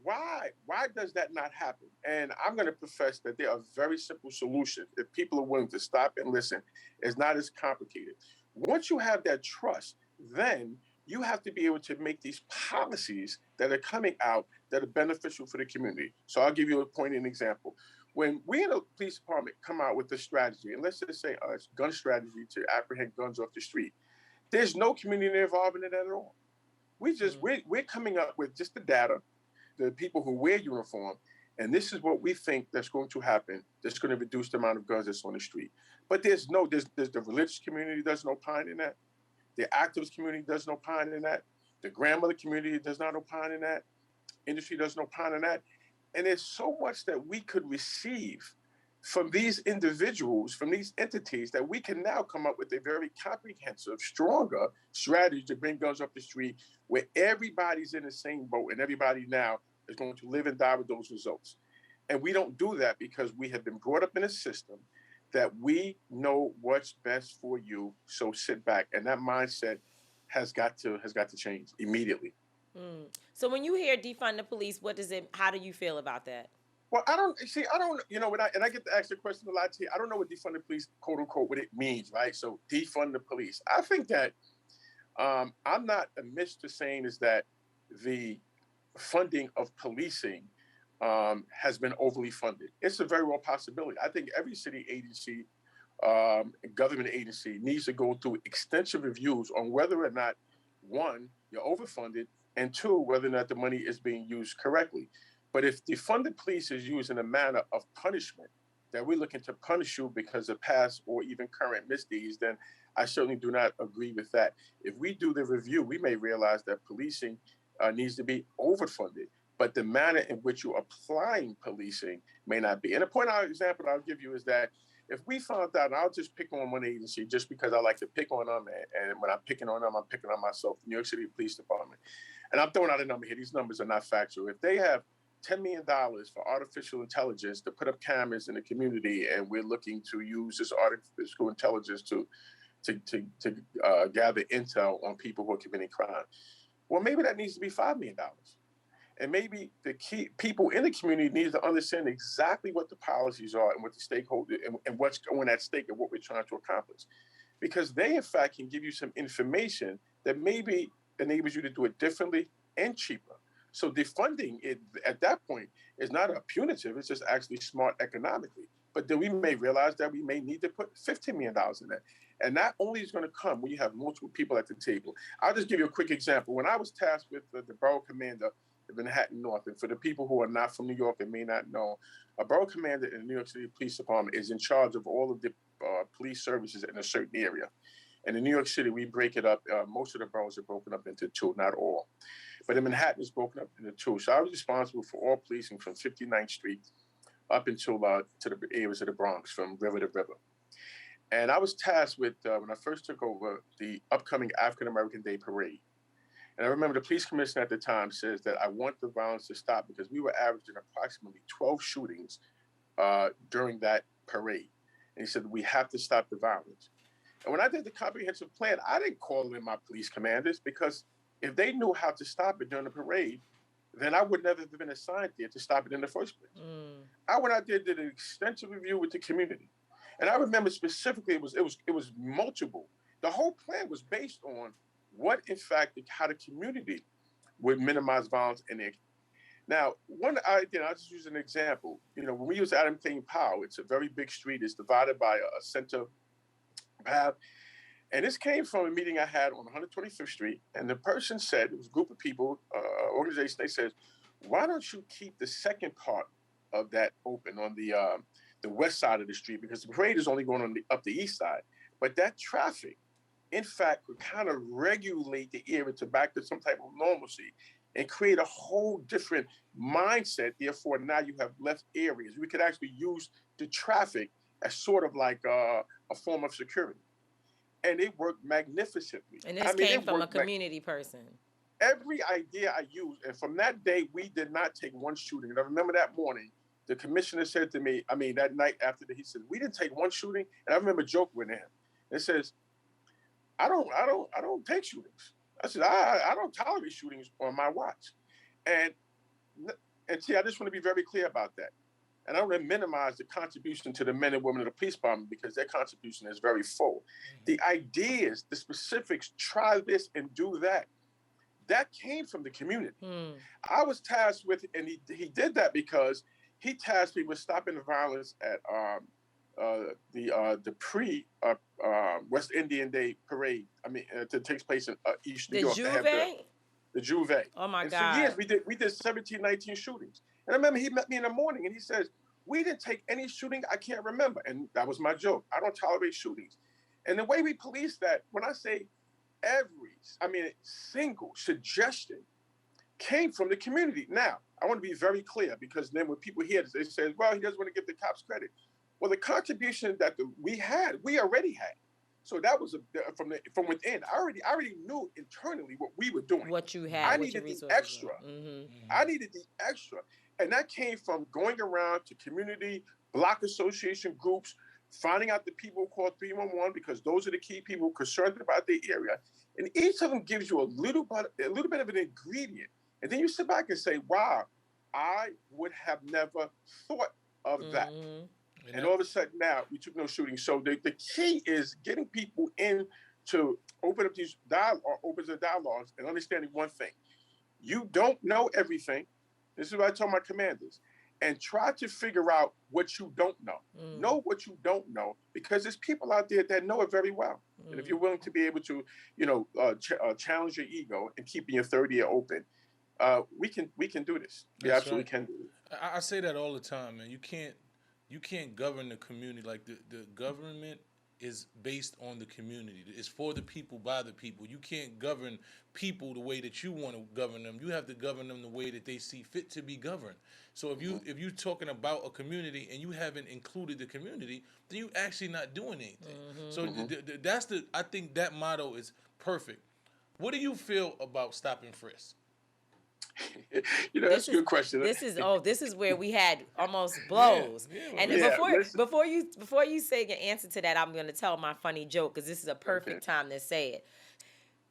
Speaker 10: Why does that not happen? And I'm going to profess that there are very simple solutions. If people are willing to stop and listen, it's not as complicated. Once you have that trust, then you have to be able to make these policies that are coming out that are beneficial for the community. So I'll give you a poignant example. When we in the police department come out with this strategy, and let's just say it's gun strategy to apprehend guns off the street, there's no community involvement in that at all. We're coming up with just the data, the people who wear uniform, and this is what we think that's going to happen that's going to reduce the amount of guns that's on the street. But there's the religious community doesn't opine in that. The activist community doesn't opine in that. The grandmother community does not opine in that. Industry doesn't opine in that. And there's so much that we could receive from these individuals, from these entities, that we can now come up with a very comprehensive, stronger strategy to bring guns off the street where everybody's in the same boat and everybody now is going to live and die with those results. And we don't do that because we have been brought up in a system that we know what's best for you, so sit back. And that mindset has got to change immediately.
Speaker 2: So when you hear defund the police, how do you feel about that?
Speaker 10: Well, I don't, and I get to ask the question a lot, I don't know what defund the police, quote unquote, what it means, right? So defund the police. I think that I'm not amiss to saying is that the funding of policing has been overly funded. It's a very real possibility. I think every city agency, government agency needs to go through extensive reviews on whether or not, one, you're overfunded, and two, whether or not the money is being used correctly. But if defunded police is used in a manner of punishment, that we're looking to punish you because of past or even current misdeeds, then I certainly do not agree with that. If we do the review, we may realize that policing needs to be overfunded, but the manner in which you're applying policing may not be. And a example I'll give you is that if we found out, and I'll just pick on one agency just because I like to pick on them, and when I'm picking on them, I'm picking on myself, New York City Police Department. And I'm throwing out a number here. These numbers are not factual. If they have $10 million for artificial intelligence to put up cameras in the community, and we're looking to use this artificial intelligence to gather intel on people who are committing crime, well, maybe that needs to be $5 million. And maybe the key people in the community need to understand exactly what the policies are and what the stakeholders and what's going at stake and what we're trying to accomplish. Because they, in fact, can give you some information that maybe enables you to do it differently and cheaper. So defunding it at that point is not a punitive, it's just actually smart economically. But then we may realize that we may need to put $15 million in that. And that only is going to come when you have multiple people at the table. I'll just give you a quick example. When I was tasked with the borough commander of Manhattan North, and for the people who are not from New York and may not know, a borough commander in the New York City Police Department is in charge of all of the police services in a certain area. And in New York City, we break it up. Most of the boroughs are broken up into two, not all. but in Manhattan, it's broken up into two. So I was responsible for all policing from 59th Street up until to the areas of the Bronx, from river to river. And I was tasked with, when I first took over, the upcoming African American Day Parade. And I remember the police commissioner at the time says that I want the violence to stop because we were averaging approximately 12 shootings during that parade. And he said, we have to stop the violence. And when I did the comprehensive plan, I didn't call in my police commanders because if they knew how to stop it during the parade, then I would never have been assigned there to stop it in the first place. I went out there, did an extensive review with the community. And I remember specifically, it was multiple. The whole plan was based on what, in fact, how the community would minimize violence in there. Now, I'll just use an example. When we use Adam Clayton Powell, it's a very big street. It's divided by a center path. And this came from a meeting I had on 125th Street. And the person said, it was a group of people, organization, they said, why don't you keep the second part of that open on the west side of the street? Because the parade is only going on up the east side. But that traffic, in fact, could kind of regulate the area to back to some type of normalcy and create a whole different mindset. Therefore, now you have less areas. We could actually use the traffic as sort of like a form of security. And it worked magnificently.
Speaker 2: And this came from a community person.
Speaker 10: Every idea I used, and from that day, we did not take one shooting. And I remember that morning, the commissioner said to me, that night after that, he said, we didn't take one shooting. And I remember joking with him. It says, I don't take shootings. I said, I don't tolerate shootings on my watch. And see, I just want to be very clear about that. And I don't want to minimize the contribution to the men and women of the police department because their contribution is very full. The ideas, the specifics, try this and do that, that came from the community. I was tasked with, and he did that because he tasked me with stopping the violence at the West Indian Day parade. That takes place in East New York. The Juve.
Speaker 2: Oh my
Speaker 10: and
Speaker 2: God!
Speaker 10: For years we did 17, 19 shootings. And I remember he met me in the morning and he says, we didn't take any shooting. I can't remember. And that was my joke. I don't tolerate shootings. And the way we police that, when I say single suggestion came from the community. Now, I want to be very clear because then when people hear this, they say, well, he doesn't want to give the cops credit. Well, the contribution that we already had. So that was from within. I already knew internally what we were doing.
Speaker 2: What you had.
Speaker 10: I needed the extra. I needed the extra. And that came from going around to community, block association groups, finding out the people who call 311 because those are the key people concerned about their area. And each of them gives you a little bit of an ingredient. And then you sit back and say, wow, I would have never thought of that. And all of a sudden now we took no shooting. So the key is getting people in to open up these dialogues and understanding one thing. You don't know everything. This is what I tell my commanders. And try to figure out what you don't know. Know what you don't know, because there's people out there that know it very well. And if you're willing to be able to, challenge your ego and keeping your third ear open, we can do this. We absolutely can do it.
Speaker 1: I say that all the time, man. You can't govern the community. Like the government is based on the community. It's for the people, by the people. You can't govern people the way that you want to govern them. You have to govern them the way that they see fit to be governed. So if you're talking about a community and you haven't included the community, then you're actually not doing anything. So I think that motto is perfect. What do you feel about stop and frisk?
Speaker 10: That's a good question.
Speaker 2: This is where we had almost blows. Before you say your answer to that, I'm going to tell my funny joke because this is a perfect time to say it.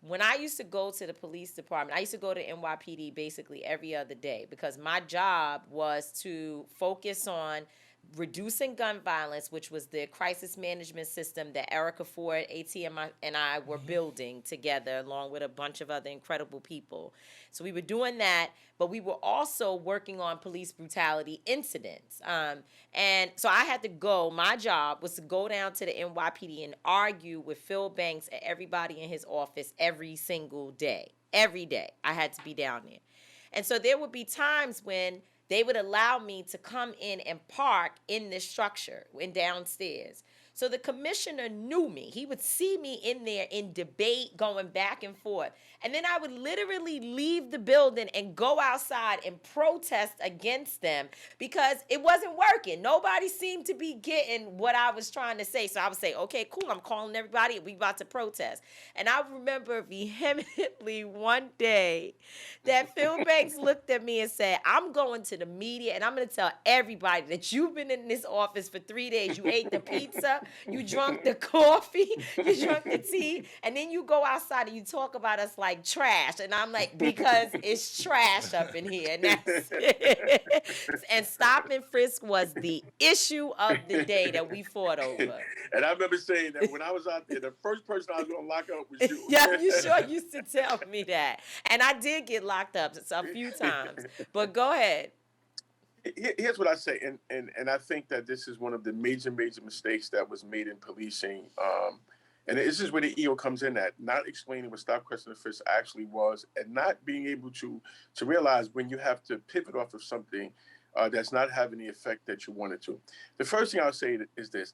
Speaker 2: When I used to go to the police department, I used to go to NYPD basically every other day because my job was to focus on reducing gun violence, which was the crisis management system that Erica Ford, ATM, and I were building together along with a bunch of other incredible people. So we were doing that, but we were also working on police brutality incidents. And so I had to go, my job was to go down to the NYPD and argue with Phillip Banks and everybody in his office every single day. Every day I had to be down there. And so there would be times when they would allow me to come in and park in this structure and downstairs. So the commissioner knew me. He would see me in there in debate, going back and forth. And then I would literally leave the building and go outside and protest against them because it wasn't working. Nobody seemed to be getting what I was trying to say. So I would say, okay, cool, I'm calling everybody. We about to protest. And I remember vehemently one day that Phil Banks looked at me and said, I'm going to the media and I'm going to tell everybody that you've been in this office for 3 days. You ate the pizza, you drunk the coffee, you drunk the tea, and then you go outside and you talk about us like trash. And I'm like, because it's trash up in here. And that's it. And stop and frisk was the issue of the day that we fought over.
Speaker 10: And I remember saying that when I was out there, the first person I was going to lock up was you.
Speaker 2: Yeah, you sure used to tell me that. And I did get locked up a few times. But go ahead.
Speaker 10: Here's what I say, and I think that this is one of the major mistakes that was made in policing. And this is where the ego comes in at, not explaining what stop, question, and frisk actually was, and not being able to realize when you have to pivot off of something that's not having the effect that you want it to. The first thing I'll say is this.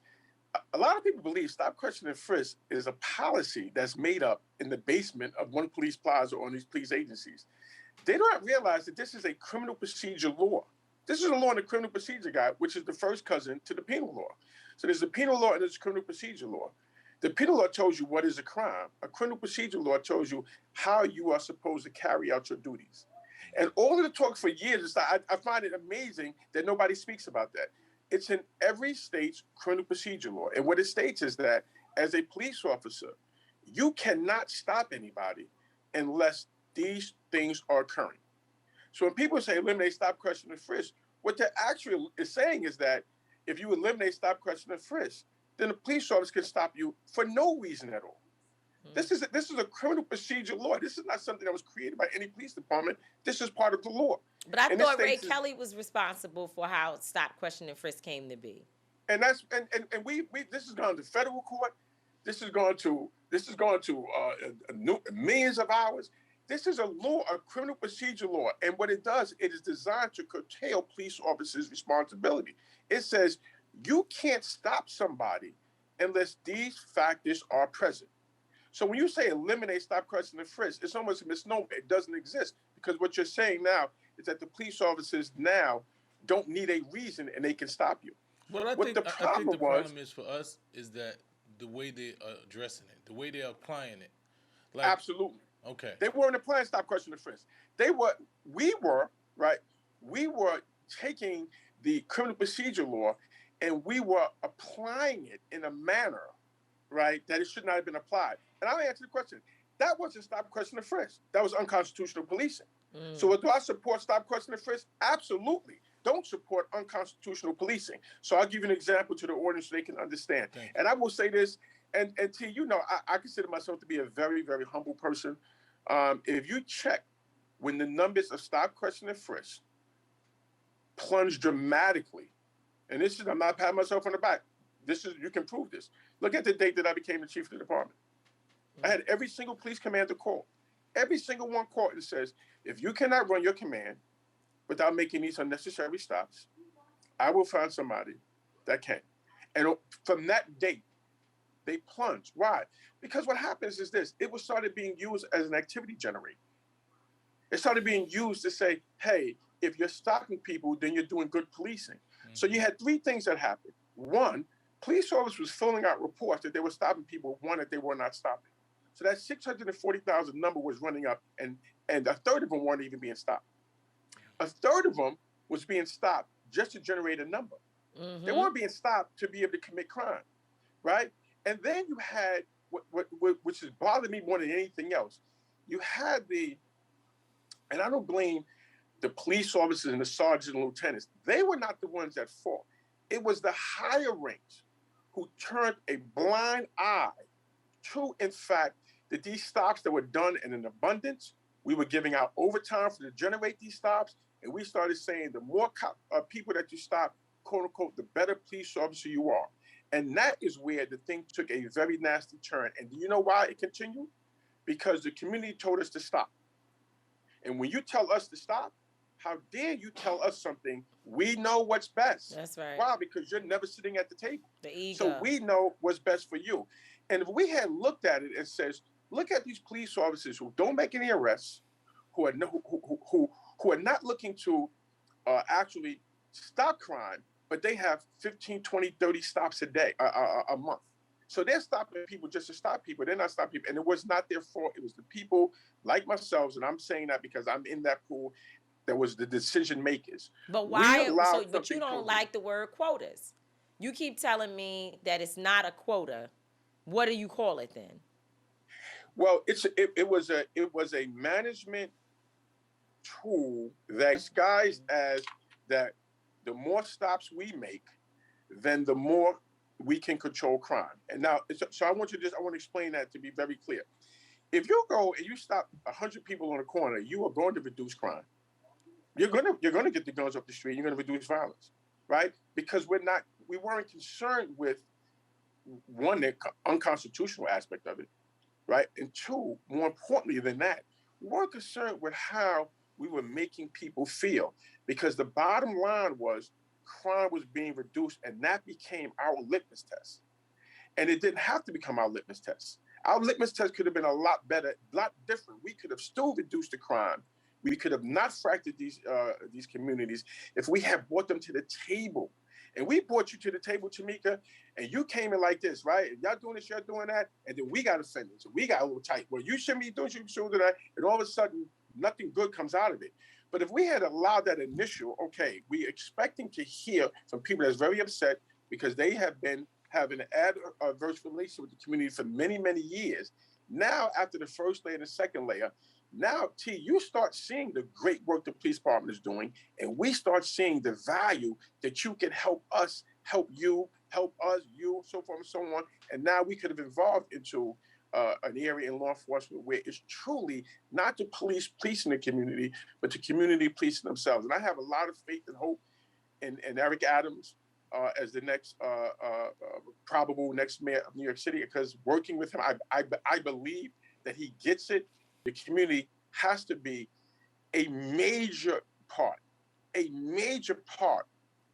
Speaker 10: A lot of people believe stop, question, and frisk is a policy that's made up in the basement of one police plaza or these police agencies. They don't realize that this is a criminal procedure law. This is a law in the criminal procedure guide, which is the first cousin to the penal law. So there's the penal law and there's the criminal procedure law. The penal law tells you what is a crime. A criminal procedure law tells you how you are supposed to carry out your duties. And all of the talk for years, I find it amazing that nobody speaks about that. It's in every state's criminal procedure law. And what it states is that as a police officer, you cannot stop anybody unless these things are occurring. So when people say eliminate stop, question, and frisk, what they're actually is saying is that if you eliminate stop, question, and frisk, then the police officer can stop you for no reason at all. This is a criminal procedure law. This is not something that was created by any police department. This is part of the law.
Speaker 2: But I thought Ray Kelly was responsible for how stop, question, and frisk came to be.
Speaker 10: And that's and we this has gone to federal court. This has gone to millions of hours. This is a law, a criminal procedure law, and what it does, it is designed to curtail police officers' responsibility. It says you can't stop somebody unless these factors are present. So when you say eliminate stop, question, and frisk, it's almost a misnomer. It doesn't exist because what you're saying now is that the police officers now don't need a reason and they can stop you.
Speaker 1: Well, I think the problem is for us is that the way they are addressing it, the way they're applying it.
Speaker 10: Like, absolutely.
Speaker 1: Okay.
Speaker 10: They weren't applying stop, question, and frisk. We were taking the criminal procedure law and we were applying it in a manner, right, that it should not have been applied. And I'll answer the question. That wasn't stop, question, and frisk. That was unconstitutional policing. So do I support stop, question, and frisk? Absolutely. Don't support unconstitutional policing. So I'll give you an example to the audience so they can understand. And I will say this, and T, you know, I consider myself to be a very, very humble person. If you check when the numbers of stop, question, and frisk plunged dramatically, and this is, I'm not patting myself on the back. You can prove this. Look at the date that I became the chief of the department. I had every single police commander call. Every single one called and says, if you cannot run your command without making these unnecessary stops, I will find somebody that can. And from that date, they plunged. Why? Because what happens is this. It was started being used as an activity generator. It started being used to say, hey, if you're stopping people, then you're doing good policing. So you had three things that happened. One, police officers was filling out reports that they were stopping people, one that they were not stopping. So that 640,000 number was running up, and a third of them weren't even being stopped. A third of them was being stopped just to generate a number. They weren't being stopped to be able to commit crime, right? And then you had, which has bothered me more than anything else, you had and I don't blame the police officers and the sergeants and lieutenants. They were not the ones at fault. It was the higher ranks who turned a blind eye to, in fact, that these stops that were done in an abundance, we were giving out overtime to generate these stops, and we started saying the more people that you stop, quote unquote, the better police officer you are. And that is where the thing took a very nasty turn. And do you know why it continued? Because the community told us to stop. And when you tell us to stop, how dare you tell us something? We know what's best.
Speaker 2: That's right.
Speaker 10: Why? Because you're never sitting at the table.
Speaker 2: The ego.
Speaker 10: So we know what's best for you. And if we had looked at it and says, look at these police officers who don't make any arrests, who are not looking to actually stop crime, but they have 15, 20, 30 stops a day, a month. So they're stopping people just to stop people. They're not stopping people. And it was not their fault. It was the people like myself, and I'm saying that because I'm in that pool, that was the decision makers.
Speaker 2: But why? But you don't like the word quotas. You keep telling me that it's not a quota. What do you call it then?
Speaker 10: Well, it was a management tool that disguised as that the more stops we make, then the more we can control crime. And now, so I want to explain that to be very clear. If you go and you stop 100 people on a corner, you are going to reduce crime. You're going to get the guns off the street. You're going to reduce violence, right? Because we weren't concerned with one, the unconstitutional aspect of it, right? And two, more importantly than that, we weren't concerned with how we were making people feel, because the bottom line was crime was being reduced, and that became our litmus test. And it didn't have to become our litmus test. Our litmus test could have been a lot better, a lot different. We could have still reduced the crime. We could have not fractured these communities if we had brought them to the table. And we brought you to the table, Tamika, and you came in like this, right? Y'all doing this, y'all doing that, and then we got offended. So we got a little tight. Well, you shouldn't be doing, you shouldn't do that, and all of a sudden, nothing good comes out of it. But if we had allowed that initial, okay, we expecting to hear from people that's very upset because they have been having an adverse relationship with the community for many, many years. Now, after the first layer and the second layer, now, T, you start seeing the great work the police department is doing, and we start seeing the value that you can help us, help you, help us, you, so forth and so on. And now we could have evolved into an area in law enforcement where it's truly not the police policing the community, but the community policing themselves. And I have a lot of faith and hope in Eric Adams as the next probable next mayor of New York City, because working with him, I believe that he gets it. The community has to be a major part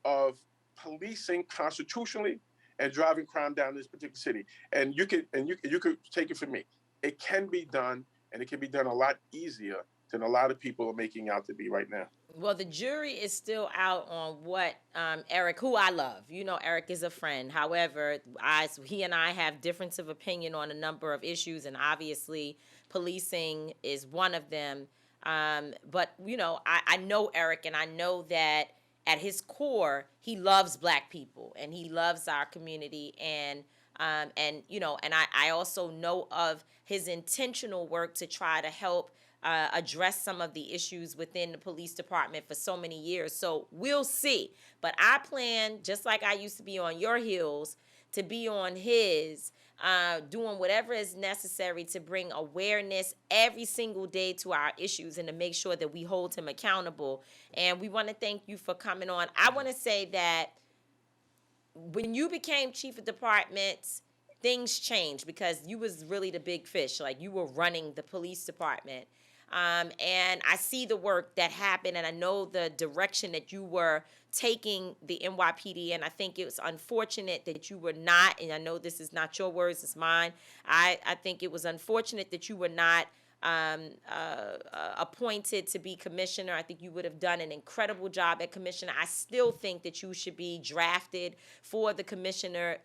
Speaker 10: of policing constitutionally and driving crime down in this particular city. And you could take it from me. It can be done, and it can be done a lot easier than a lot of people are making out to be right now.
Speaker 2: Well, the jury is still out on what Eric, who I love. You know, Eric is a friend. However, he and I have difference of opinion on a number of issues, and obviously policing is one of them. But, you know, I know Eric, and I know that at his core, he loves Black people, and he loves our community, and you know, and I also know of his intentional work to try to help address some of the issues within the police department for so many years. So we'll see. But I plan, just like I used to be on your heels, to be on his, doing whatever is necessary to bring awareness every single day to our issues and to make sure that we hold him accountable. And we want to thank you for coming on. I want to say that when you became chief of departments, things changed because you was really the big fish. Like, you were running the police department. And I see the work that happened, and I know the direction that you were taking the NYPD, and I think it was unfortunate that you were not, and I know this is not your words, it's mine, I think it was unfortunate that you were not appointed to be commissioner. I think you would have done an incredible job at commissioner. I still think that you should be drafted for the commissioner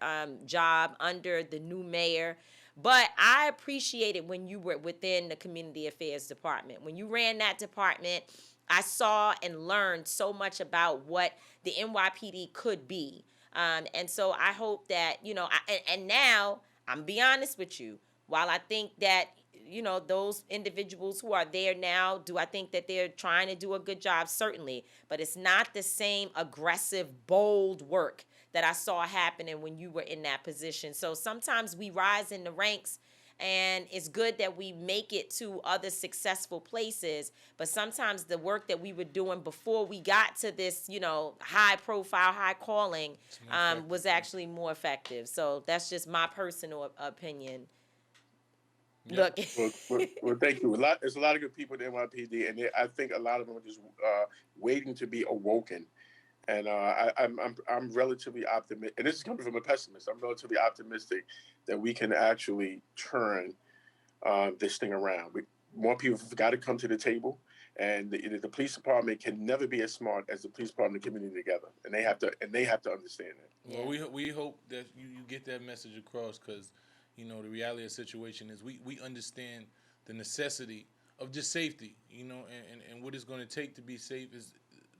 Speaker 2: job under the new mayor. But I appreciated when you were within the community affairs department. When you ran that department, I saw and learned so much about what the NYPD could be. And so I hope that, you know, and now, I'm be honest with you, while I think that, you know, those individuals who are there now, do I think that they're trying to do a good job? Certainly. But it's not the same aggressive, bold work that I saw happening when you were in that position. So sometimes we rise in the ranks, and it's good that we make it to other successful places. But sometimes the work that we were doing before we got to this, you know, high profile, high calling, was actually more effective. So that's just my personal opinion. Look.
Speaker 10: Well, thank you. There's a lot of good people at NYPD, and I think a lot of them are just waiting to be awoken. And I'm relatively optimistic, and this is coming from a pessimist. I'm relatively optimistic that we can actually turn this thing around. More people have got to come to the table, and the police department can never be as smart as the police department and community together, and they have to understand that.
Speaker 1: Well, we hope that you get that message across, because the reality of the situation is we understand the necessity of just safety, and what it's going to take to be safe is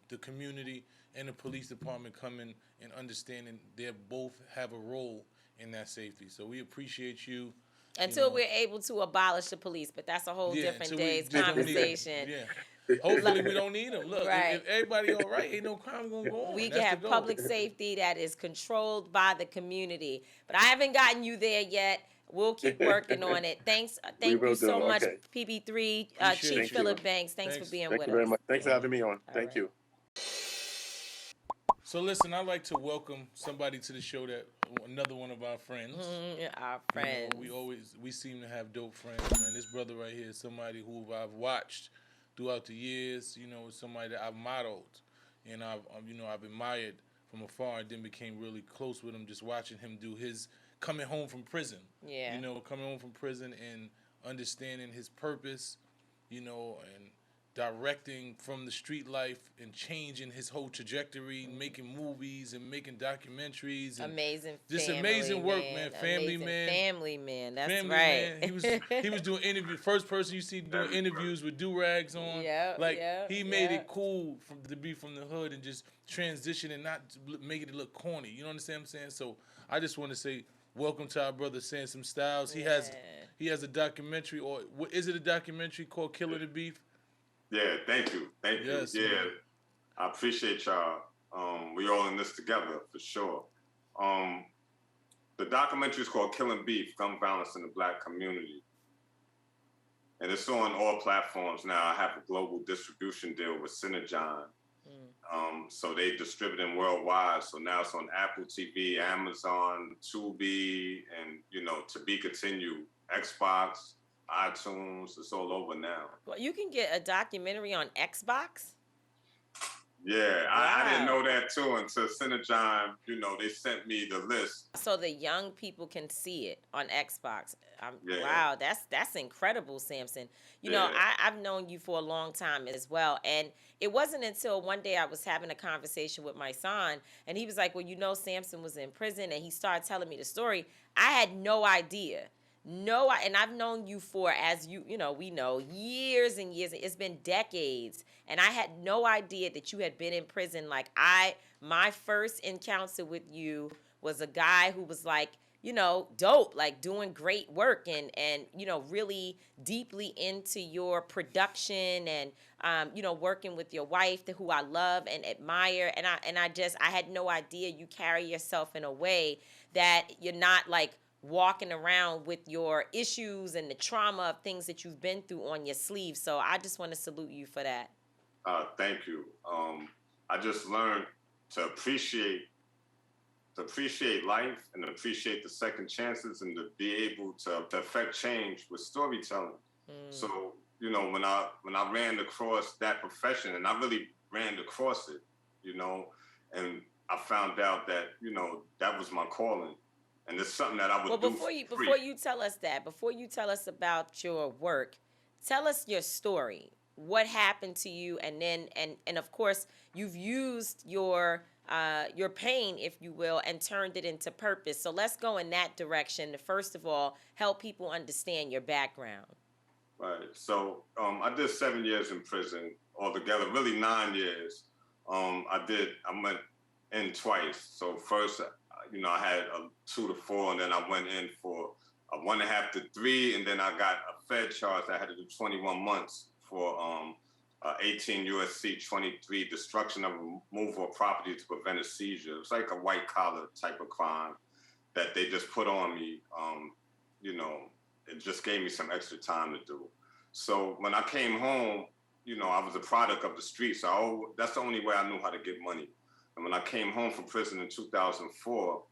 Speaker 1: the community and the police department coming and understanding they both have a role in that safety. So we appreciate you.
Speaker 2: Until we're able to abolish the police, but that's a whole different day's conversation.
Speaker 1: Hopefully we don't need them. Look,
Speaker 2: right.
Speaker 1: if everybody all right, ain't no crime gonna go on.
Speaker 2: We can have public safety that is controlled by the community. But I haven't gotten you there yet. We'll keep working on it. Thank you so much, PB3, Chief Phillip Banks. Thanks for being with us.
Speaker 10: Thank you very much. Thanks for having me on. Thank you.
Speaker 1: So listen, I'd like to welcome somebody to the show, another one of our friends.
Speaker 2: Our friends.
Speaker 1: We seem to have dope friends, man. This brother right here is somebody who I've watched throughout the years. Somebody that I've modeled, and I've admired from afar, and then became really close with him just watching him do his coming home from prison.
Speaker 2: Yeah.
Speaker 1: Coming home from prison and understanding his purpose, and directing from the street life and changing his whole trajectory, making movies and making documentaries. And amazing work, man. Family man. That's
Speaker 2: right.
Speaker 1: Man. He was doing interviews. First person you see doing interviews with do-rags on. He made it cool to be from the hood and just transition and not making it look corny. You know what I'm saying? So I just want to say welcome to our brother Samson Styles. He has a documentary, or is it a documentary called Killing the Beef?
Speaker 11: Yeah, thank you.
Speaker 1: Yes,
Speaker 11: yeah,
Speaker 1: man.
Speaker 11: I appreciate y'all. We all in this together for sure. The documentary is called Killing Beef, Gun Violence in the Black Community. And it's on all platforms now. I have a global distribution deal with Synergon. So they distributing worldwide. So now it's on Apple TV, Amazon, Tubi, and, to be continued, Xbox, iTunes. It's all over now.
Speaker 2: Well, you can get a documentary on Xbox?
Speaker 11: Yeah, wow. I didn't know that too until Synergon, they sent me the list.
Speaker 2: So the young people can see it on Xbox. Wow, that's incredible, Samson. I've known you for a long time as well. And it wasn't until one day I was having a conversation with my son, and he was like, well, Samson was in prison, and he started telling me the story. I had no idea. And I've known you for, as we know, years and years. It's been decades. And I had no idea that you had been in prison. My first encounter with you was a guy who was dope, doing great work and really deeply into your production and, working with your wife, who I love and admire. And I had no idea you carry yourself in a way that you're not walking around with your issues and the trauma of things that you've been through on your sleeve. So I just want to salute you for that.
Speaker 11: Thank you. I just learned to appreciate life and appreciate the second chances and to be able to affect change with storytelling. So, when I ran across that profession, and I really ran across it, and I found out that, that was my calling. And it's something that I would do.
Speaker 2: Before you tell us that, before you tell us about your work, tell us your story. What happened to you, and then and of course you've used your pain, if you will, and turned it into purpose. So let's go in that direction. First of all, help people understand your background.
Speaker 11: Right. So I did 7 years in prison altogether, really 9 years. I went in twice. So first, I had a 2 to 4, and then I went in for a 1.5 to 3, and then I got a Fed charge. I had to do 21 months for 18 USC 23, destruction of removal of property to prevent a seizure. It was like a white collar type of crime that they just put on me. It just gave me some extra time to do. So when I came home, I was a product of the streets. So that's the only way I knew how to get money. And when I came home from prison in 2004,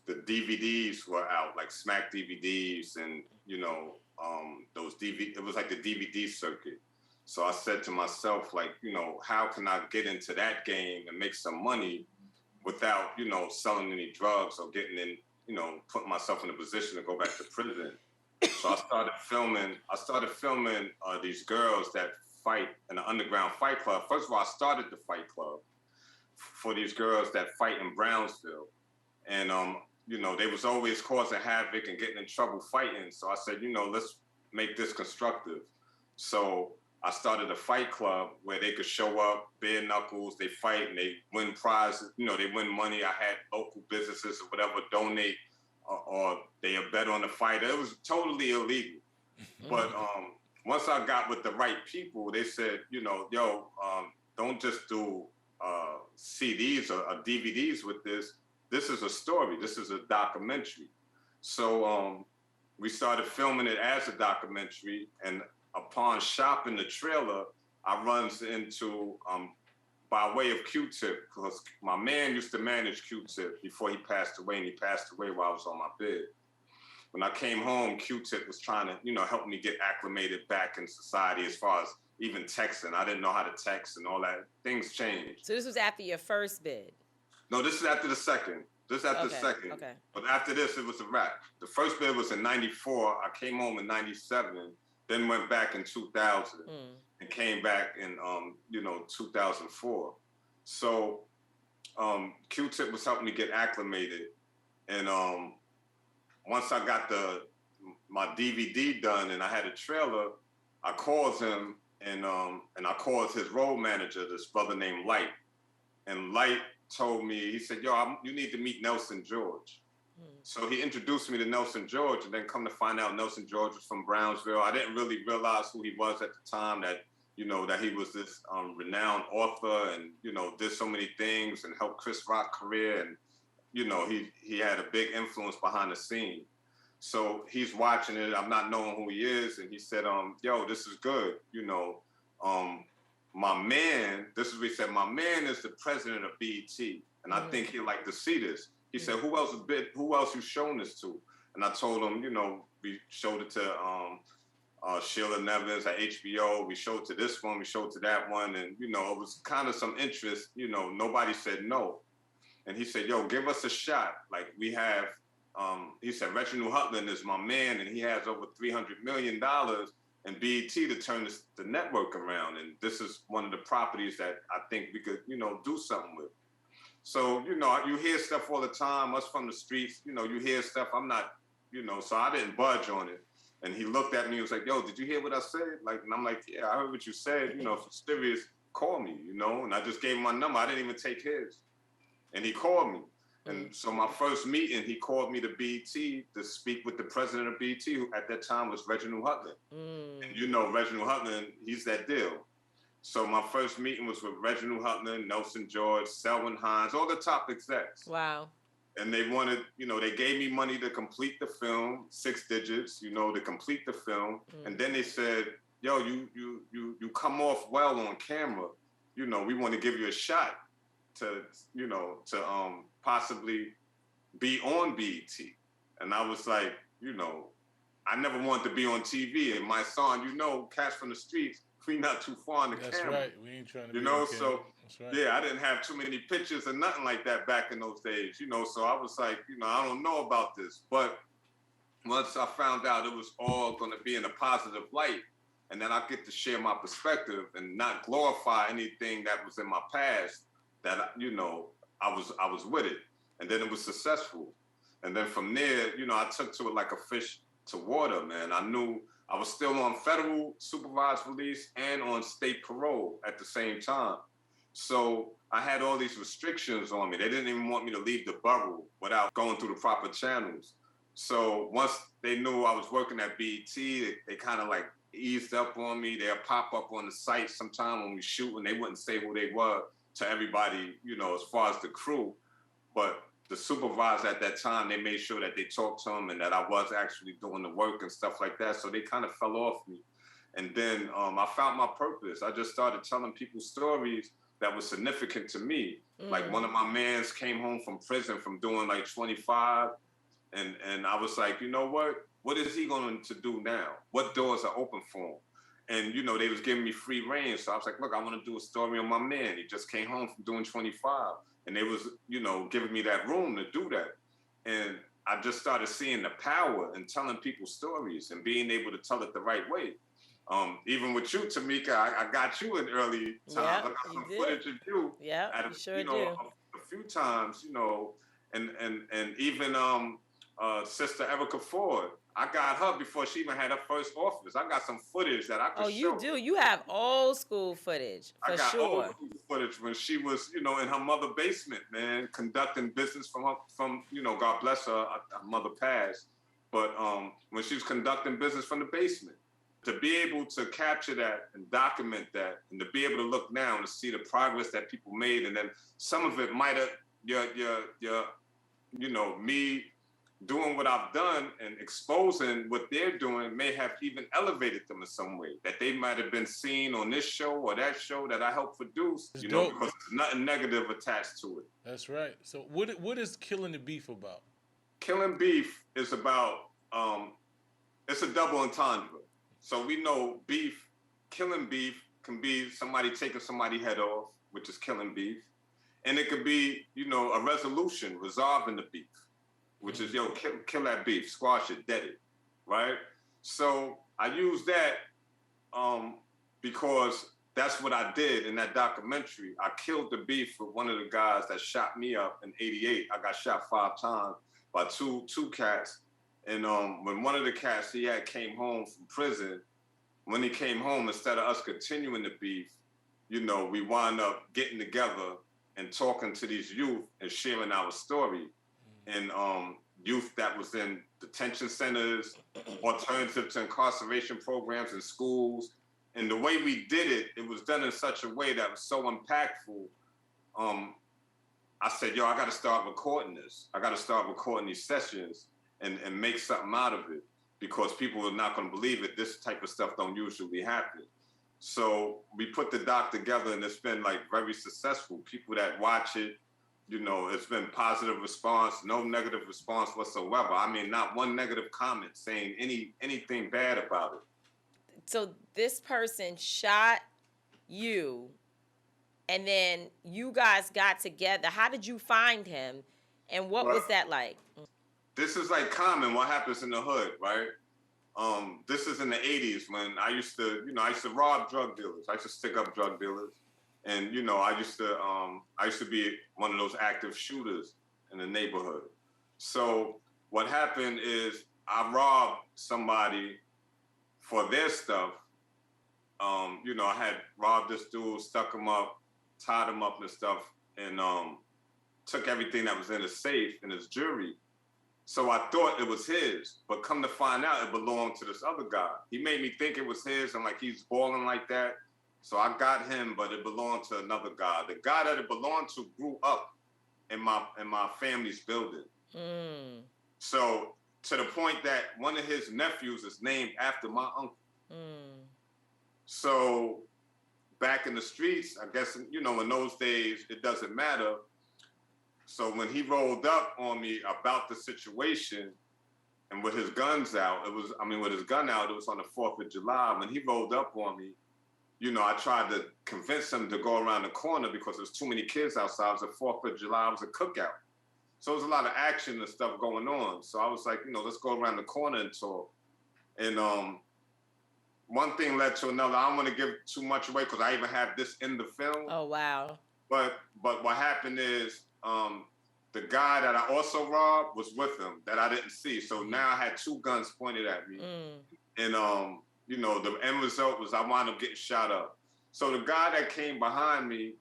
Speaker 11: the DVDs were out, like Smack DVDs and, those DVD. It was like the DVD circuit. So I said to myself, like, you know, how can I get into that game and make some money without, you know, selling any drugs or getting in, you know, putting myself in a position to go back to prison. So I started filming these girls that fight in the underground fight club. First of all, I started the fight club for these girls that fight in Brownsville. And, you know, they was always causing havoc and getting in trouble fighting. So I said, you know, let's make this constructive. So I started a fight club where they could show up, bare knuckles, they fight and they win prizes, you know, they win money. I had local businesses or whatever donate or they bet on the fight. It was totally illegal. But once I got with the right people, they said, you know, yo, don't just do CDs or DVDs with this. This is a story. This is a documentary. So we started filming it as a documentary, and upon shopping the trailer, I runs into, by way of Q-Tip, because my man used to manage Q-Tip before he passed away, and he passed away while I was on my bed. When I came home, Q-Tip was trying to, you know, help me get acclimated back in society as far as even texting. I didn't know how to text and all that. Things changed.
Speaker 2: So this was after your first bid?
Speaker 11: No, this is after the second. This is after the second.
Speaker 2: Okay.
Speaker 11: But after this, it was a wrap. The first bid was in 94. I came home in 97, then went back in 2000 and came back in, you know, 2004. So Q-Tip was helping me get acclimated. And once I got my DVD done and I had a trailer, I called him and I called his road manager, this brother named Light. And Light told me, he said, yo, you need to meet Nelson George. So he introduced me to Nelson George, and then come to find out Nelson George was from Brownsville. I didn't really realize who he was at the time, that, you know, that he was this renowned author and, you know, did so many things and helped Chris Rock's career. And, you know, he had a big influence behind the scene. So he's watching it. I'm not knowing who he is. And he said, yo, this is good. You know, my man, this is what he said, my man is the president of BET. And I think he'd like to see this. He said, who else you shown this to? And I told him, you know, we showed it to Sheila Nevins at HBO. We showed to this one, we showed to that one. And, you know, it was kind of some interest. You know, nobody said no. And he said, yo, give us a shot. Like we have, he said, Reginald Hutland is my man, and he has over $300 million in BET to turn the network around. And this is one of the properties that I think we could, you know, do something with. So, you know, you hear stuff all the time, us from the streets, you know, you hear stuff. I'm not, you know, so I didn't budge on it. And he looked at me and was like, yo, did you hear what I said? Like, and I'm like, yeah, I heard what you said. You know, if it's serious, call me, you know? And I just gave him my number. I didn't even take his. And he called me. And so my first meeting, he called me to BET to speak with the president of BET, who at that time was Reginald Hutland. And you know, Reginald Hutland, he's that deal. So my first meeting was with Reginald Hutland, Nelson George, Selwyn Hines, all the top execs.
Speaker 2: Wow.
Speaker 11: And they wanted, you know, they gave me money to complete the film, 6 digits, you know, to complete the film. And then they said, yo, you come off well on camera. You know, we want to give you a shot to, you know, to possibly be on BET. And I was like, you know, I never wanted to be on TV. And my son, you know, cats from the streets, we not too far on the camera.
Speaker 1: That's right. We ain't trying to be
Speaker 11: you know,
Speaker 1: on camera.
Speaker 11: so
Speaker 1: That's right.
Speaker 11: yeah, I didn't have too many pictures or nothing like that back in those days, you know, so I was like, you know, I don't know about this. But once I found out it was all going to be in a positive light, and then I get to share my perspective and not glorify anything that was in my past, that, you know, I was with it. And then it was successful. And then from there, you know, I took to it like a fish to water, man. I knew I was still on federal supervised release and on state parole at the same time. So I had all these restrictions on me. They didn't even want me to leave the borough without going through the proper channels. So once they knew I was working at BET, they kind of like eased up on me. They'll pop up on the site sometime when we shoot, and they wouldn't say who they were to everybody, you know, as far as the crew. But the supervisor at that time, they made sure that they talked to him and that I was actually doing the work and stuff like that. So they kind of fell off me. And then I found my purpose. I just started telling people stories that were significant to me. Like one of my mans came home from prison from doing like 25. And I was like, you know what? What is he going to do now? What doors are open for him? And, they was giving me free reign. So I was like, look, I want to do a story on my man. He just came home from doing 25. And they was, giving me that room to do that. And I just started seeing the power in telling people stories and being able to tell it the right way. Even with you, Tamika, I got you in early times. I got some footage of you.
Speaker 2: Yeah, you sure do.
Speaker 11: A few times, and even Sister Erica Ford. I got her before she even had her first office. I got some footage that I could show.
Speaker 2: Oh, you do? You have old school footage, for
Speaker 11: I got
Speaker 2: sure.
Speaker 11: old school footage when she was, in her mother basement, man, conducting business from God bless her, her mother passed. But when she was conducting business from the basement, to be able to capture that and document that, and to be able to look now and to see the progress that people made, and then some of it might have me doing what I've done and exposing what they're doing may have even elevated them in some way, that they might have been seen on this show or that show that I helped produce, because there's nothing negative attached to it.
Speaker 1: That's right. So what is Killing the Beef about?
Speaker 11: Killing Beef is about, it's a double entendre. So we know killing beef can be somebody taking somebody's head off, which is killing beef. And it could be, a resolution, resolving the beef, which is, kill that beef, squash it, dead it, right? So I use that because that's what I did in that documentary. I killed the beef with one of the guys that shot me up in '88. I got shot 5 times by two cats. And when one of the cats he had came home from prison, when he came home, instead of us continuing the beef, we wound up getting together and talking to these youth and sharing our story. And youth that was in detention centers, alternative to incarceration programs in schools. And the way we did it, it was done in such a way that was so impactful. I said, I got to start recording this. I got to start recording these sessions and make something out of it, because people are not going to believe it. This type of stuff don't usually happen. So we put the doc together, and it's been very successful. People that watch it, it's been positive response, no negative response whatsoever. I mean, not one negative comment saying anything bad about it.
Speaker 2: So this person shot you, and then you guys got together. How did you find him, and what was that like?
Speaker 11: This is common, what happens in the hood, right? This is in the 80s when I used to rob drug dealers. I used to stick up drug dealers. And, I used to be one of those active shooters in the neighborhood. So what happened is I robbed somebody for their stuff. I had robbed this dude, stuck him up, tied him up and stuff, and took everything that was in his safe and his jewelry. So I thought it was his, but come to find out it belonged to this other guy. He made me think it was his, and he's balling like that. So I got him, but it belonged to another guy. The guy that it belonged to grew up in my family's building.
Speaker 2: Mm.
Speaker 11: So to the point that one of his nephews is named after my uncle.
Speaker 2: Mm.
Speaker 11: So back in the streets, I guess, in those days, it doesn't matter. So when he rolled up on me about the situation and with his guns out, with his gun out, it was on the 4th of July. When he rolled up on me, I tried to convince him to go around the corner because there's too many kids outside. It was the 4th of July, it was a cookout. So there was a lot of action and stuff going on. So I was like, let's go around the corner and talk. And one thing led to another. I don't want to give too much away because I even have this in the film.
Speaker 2: Oh, wow.
Speaker 11: But what happened is the guy that I also robbed was with him that I didn't see. So now I had 2 guns pointed at me. And, the end result was I wound up getting shot up. So the guy that came behind me,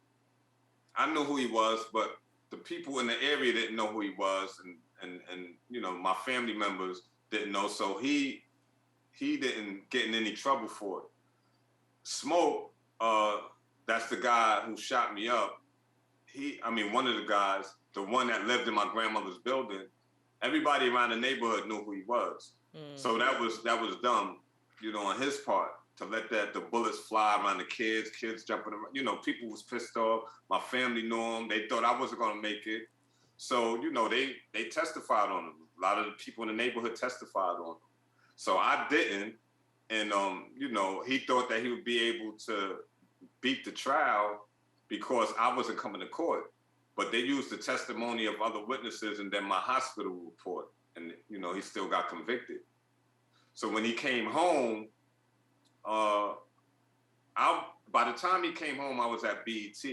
Speaker 11: I knew who he was, but the people in the area didn't know who he was. And my family members didn't know. So he didn't get in any trouble for it. Smoke, that's the guy who shot me up. One of the guys, the one that lived in my grandmother's building, everybody around the neighborhood knew who he was. So that was dumb, on his part, to let the bullets fly around the kids jumping around. People was pissed off. My family knew him. They thought I wasn't going to make it. So, they testified on him. A lot of the people in the neighborhood testified on him. So I didn't, and you know, he thought that he would be able to beat the trial because I wasn't coming to court. But they used the testimony of other witnesses and then my hospital report, and you know, he still got convicted. So when he came home, by the time he came home, I was at BET,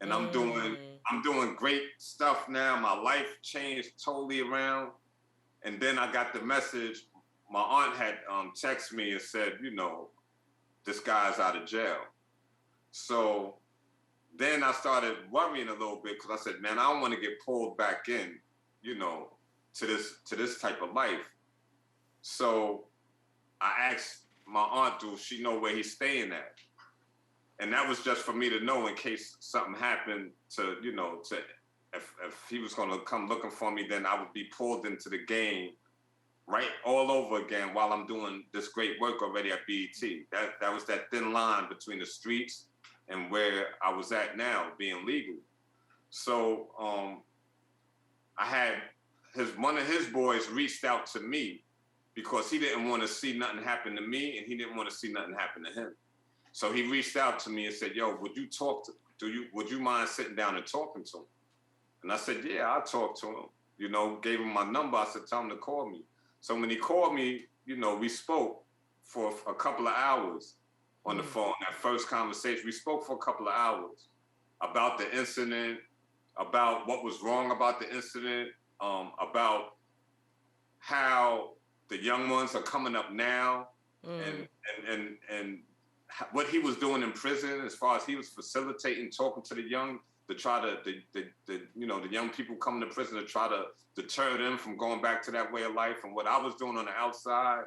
Speaker 11: and I'm doing great stuff now. My life changed totally around, and then I got the message. My aunt had texted me and said, you know, this guy's out of jail. So then I started worrying a little bit because I said, man, I don't want to get pulled back in, you know, to this type of life. So I asked my aunt, do she know where he's staying at? And that was just for me to know in case something happened to, you know, if he was going to come looking for me, then I would be pulled into the game right all over again while I'm doing this great work already at BET. That was that thin line between the streets and where I was at now, being legal. So I had one of his boys reached out to me because he didn't want to see nothing happen to me and he didn't want to see nothing happen to him. So he reached out to me and said, yo, would you mind sitting down and talking to him? And I said, yeah, I'll talk to him. You know, gave him my number. I said, tell him to call me. So when he called me, you know, we spoke for a couple of hours on the phone. That first conversation, we spoke for a couple of hours about the incident, about what was wrong about the incident, about how the young ones are coming up now, and what he was doing in prison as far as he was facilitating, talking to the young to try to the young people coming to prison to try to deter them from going back to that way of life, and what I was doing on the outside.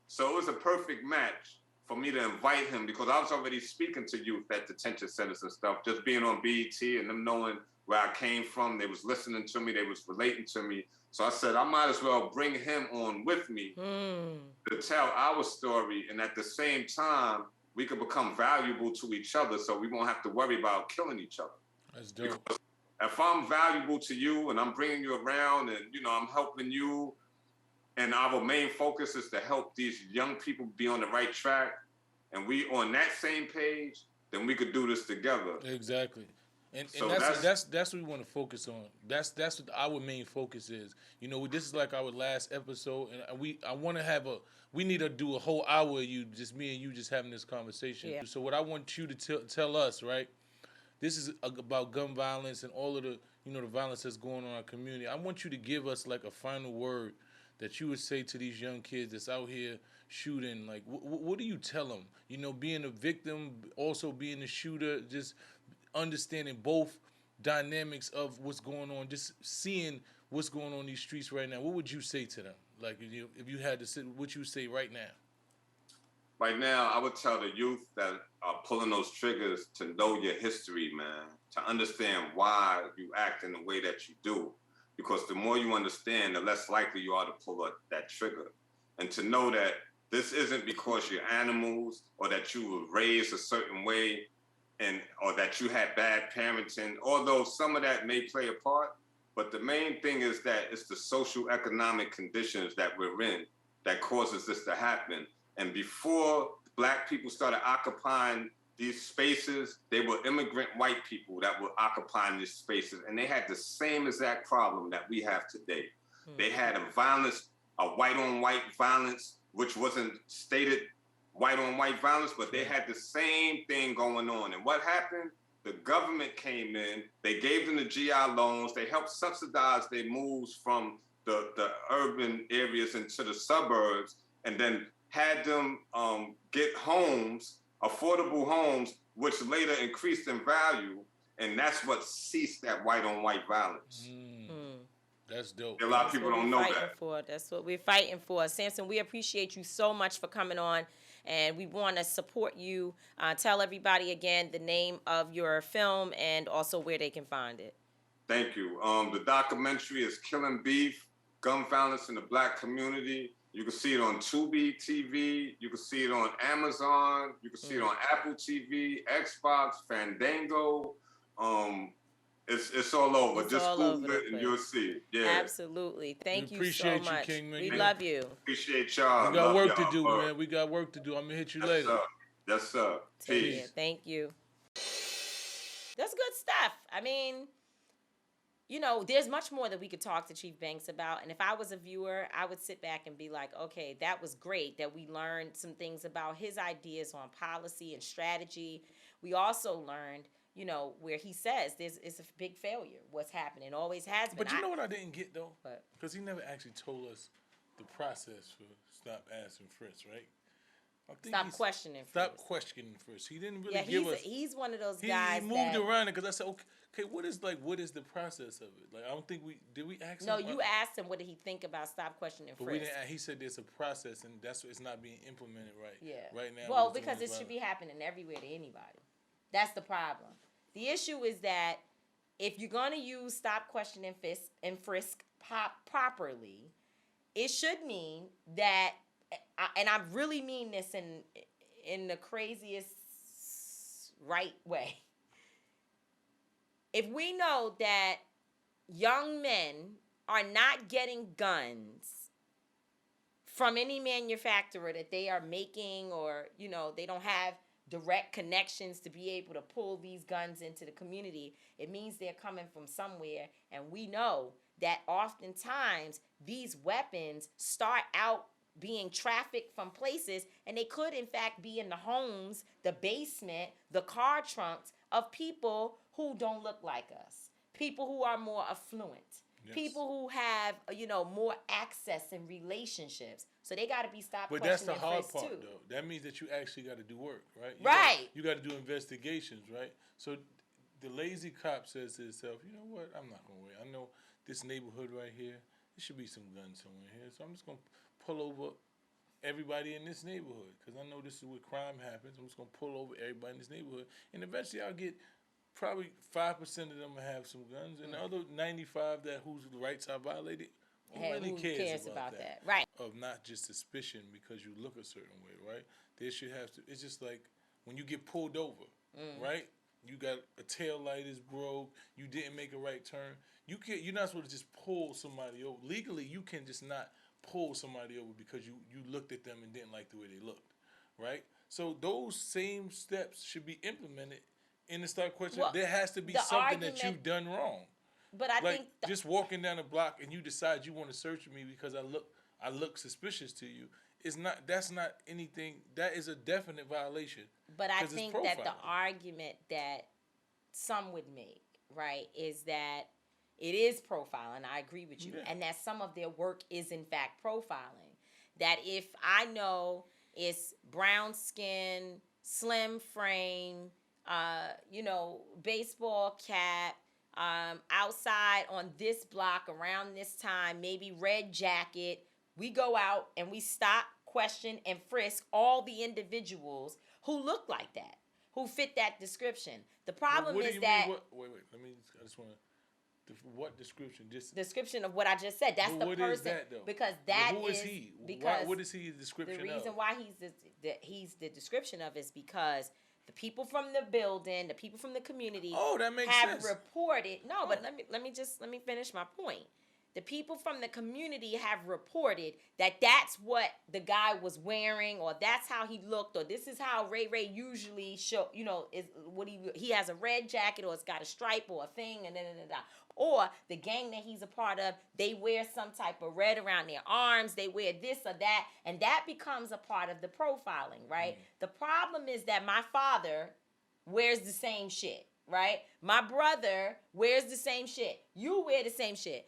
Speaker 11: So it was a perfect match for me to invite him because I was already speaking to youth at detention centers and stuff, just being on BET and them knowing where I came from. They was listening to me, they was relating to me. So I said, I might as well bring him on with me to tell our story, and at the same time, we could become valuable to each other so we won't have to worry about killing each other.
Speaker 1: That's dope.
Speaker 11: Because if I'm valuable to you and I'm bringing you around and, you know, I'm helping you, and our main focus is to help these young people be on the right track, and we on that same page, then we could do this together.
Speaker 1: Exactly. And
Speaker 11: So
Speaker 1: that's what we want to focus on. That's what our main focus is. You know, this is like our last episode, and we need to do a whole hour of you, just me and you, just having this conversation. Yeah. So what I want you to tell us, right? This is about gun violence and all of the, you know, the violence that's going on in our community. I want you to give us like a final word that you would say to these young kids that's out here shooting. Like, what do you tell them? You know, being a victim, also being a shooter, just understanding both dynamics of what's going on, just seeing what's going on in these streets right now. What would you say to them? Like, if you had to say, what you say right now?
Speaker 11: Right now, I would tell the youth that are pulling those triggers to know your history, man, to understand why you act in the way that you do. Because the more you understand, the less likely you are to pull that trigger. And to know that this isn't because you're animals or that you were raised a certain way or that you had bad parenting, although some of that may play a part. But the main thing is that it's the social economic conditions that we're in that causes this to happen. And before Black people started occupying these spaces, they were immigrant white people that were occupying these spaces. And they had the same exact problem that we have today. They had a white-on-white violence, which wasn't stated white-on-white violence, but they had the same thing going on. And what happened? The government came in, they gave them the GI loans, they helped subsidize their moves from the urban areas into the suburbs, and then had them get homes, affordable homes, which later increased in value, and that's what ceased that white-on-white violence.
Speaker 1: That's dope.
Speaker 11: A lot of people don't know that.
Speaker 2: That's what we're fighting for. Samson, we appreciate you so much for coming on, and we want to support you. Tell everybody again the name of your film and also where they can find it.
Speaker 11: Thank you. The documentary is Killing Beef, Gun Violence in the Black Community. You can see it on Tubi TV. You can see it on Amazon. You can see it on Apple TV, Xbox, Fandango. It's all over.
Speaker 2: It's
Speaker 11: Just
Speaker 2: all
Speaker 11: Google
Speaker 2: over the
Speaker 11: it and you'll
Speaker 2: place.
Speaker 11: see. Yeah.
Speaker 2: Absolutely. Thank you so
Speaker 1: appreciate you,
Speaker 2: much.
Speaker 1: King, man.
Speaker 2: We
Speaker 1: You
Speaker 2: love you.
Speaker 11: Appreciate y'all.
Speaker 1: We got
Speaker 11: Love
Speaker 1: work
Speaker 11: y'all.
Speaker 1: to do, man. We got work to do. I'm gonna hit you
Speaker 11: Yes,
Speaker 1: later.
Speaker 11: sir. Yes, sir.
Speaker 2: Take
Speaker 11: Peace.
Speaker 2: care. Thank you. That's good stuff. I mean, you know, there's much more that we could talk to Chief Banks about. And if I was a viewer, I would sit back and be like, okay, that was great that we learned some things about his ideas on policy and strategy. We also learned, you know, where he says it's a big failure. What's happening always has been.
Speaker 1: But you know what I didn't get though?
Speaker 2: What?
Speaker 1: Because he never actually told us the process for stop, ask, and frisk, right?
Speaker 2: Stop questioning
Speaker 1: first. He didn't really
Speaker 2: yeah,
Speaker 1: give us.
Speaker 2: He's one of those guys.
Speaker 1: He moved around it because I said, okay, what is the process of it? Like, I don't think did we ask him?
Speaker 2: No, you asked him what did he think about stop, question, and frisk.
Speaker 1: But we didn't. He said there's a process, and it's not being implemented right.
Speaker 2: Yeah.
Speaker 1: Right now.
Speaker 2: Well, because it should be happening everywhere to anybody. That's the problem. The issue is that if you're gonna use stop, question, and frisk properly, it should mean that. And I really mean this in the craziest right way. If we know that young men are not getting guns from any manufacturer that they are making, or, you know, they don't have direct connections to be able to pull these guns into the community, it means they're coming from somewhere. And we know that oftentimes these weapons start out being trafficked from places, and they could in fact be in the homes, the basement, the car trunks of people who don't look like us, people who are more affluent, people who have, you know, more access and relationships. So they got to be stopped.
Speaker 1: But that's the hard part, though. That means that you actually got to do work, right? You got to do investigations, right? So the lazy cop says to himself, you know what? I'm not gonna wait. I know this neighborhood right here. There should be some guns somewhere here, so I'm just gonna pull over everybody in this neighborhood because I know this is where crime happens. I'm just gonna pull over everybody in this neighborhood, and eventually I'll get probably 5% of them will have some guns, and the other 95 that whose rights are violated, who really cares about that?
Speaker 2: Right?
Speaker 1: Of not just suspicion because you look a certain way, right? They should have to. It's just like when you get pulled over, right? You got a tail light is broke. You didn't make a right turn. You're not supposed to just pull somebody over. Legally, you can just not pull somebody over because you looked at them and didn't like the way they looked, right? So those same steps should be implemented in the start question.
Speaker 2: Well,
Speaker 1: there has to be something that you've done wrong.
Speaker 2: But I think
Speaker 1: just walking down the block and you decide you want to search me because I look suspicious to you. That's not anything. That is a definite violation.
Speaker 2: But I think that the argument that some would make, right, is that it is profiling. I agree with you. Yeah. And that some of their work is in fact profiling. That if I know it's brown skin, slim frame, baseball cap, outside on this block around this time, maybe red jacket, we go out and we stop, question, and frisk all the individuals who look like that, who fit that description. The problem is that...
Speaker 1: Wait. I just want to... What description? Just
Speaker 2: description of what I just said. That's the person. What is that, though? Because that
Speaker 1: who is he?
Speaker 2: Because
Speaker 1: what is he the description of?
Speaker 2: The reason why he's the description of is because the people from the building, the people from the community,
Speaker 1: that makes
Speaker 2: have
Speaker 1: sense.
Speaker 2: reported. No, but let me finish my point. The people from the community have reported that that's what the guy was wearing, or that's how he looked, or this is how Ray usually show. Is what he has a red jacket, or it's got a stripe or a thing, and da. Or the gang that he's a part of, they wear some type of red around their arms, they wear this or that, and that becomes a part of the profiling, right? The problem is that my father wears the same shit, right? My brother wears the same shit. You wear the same shit.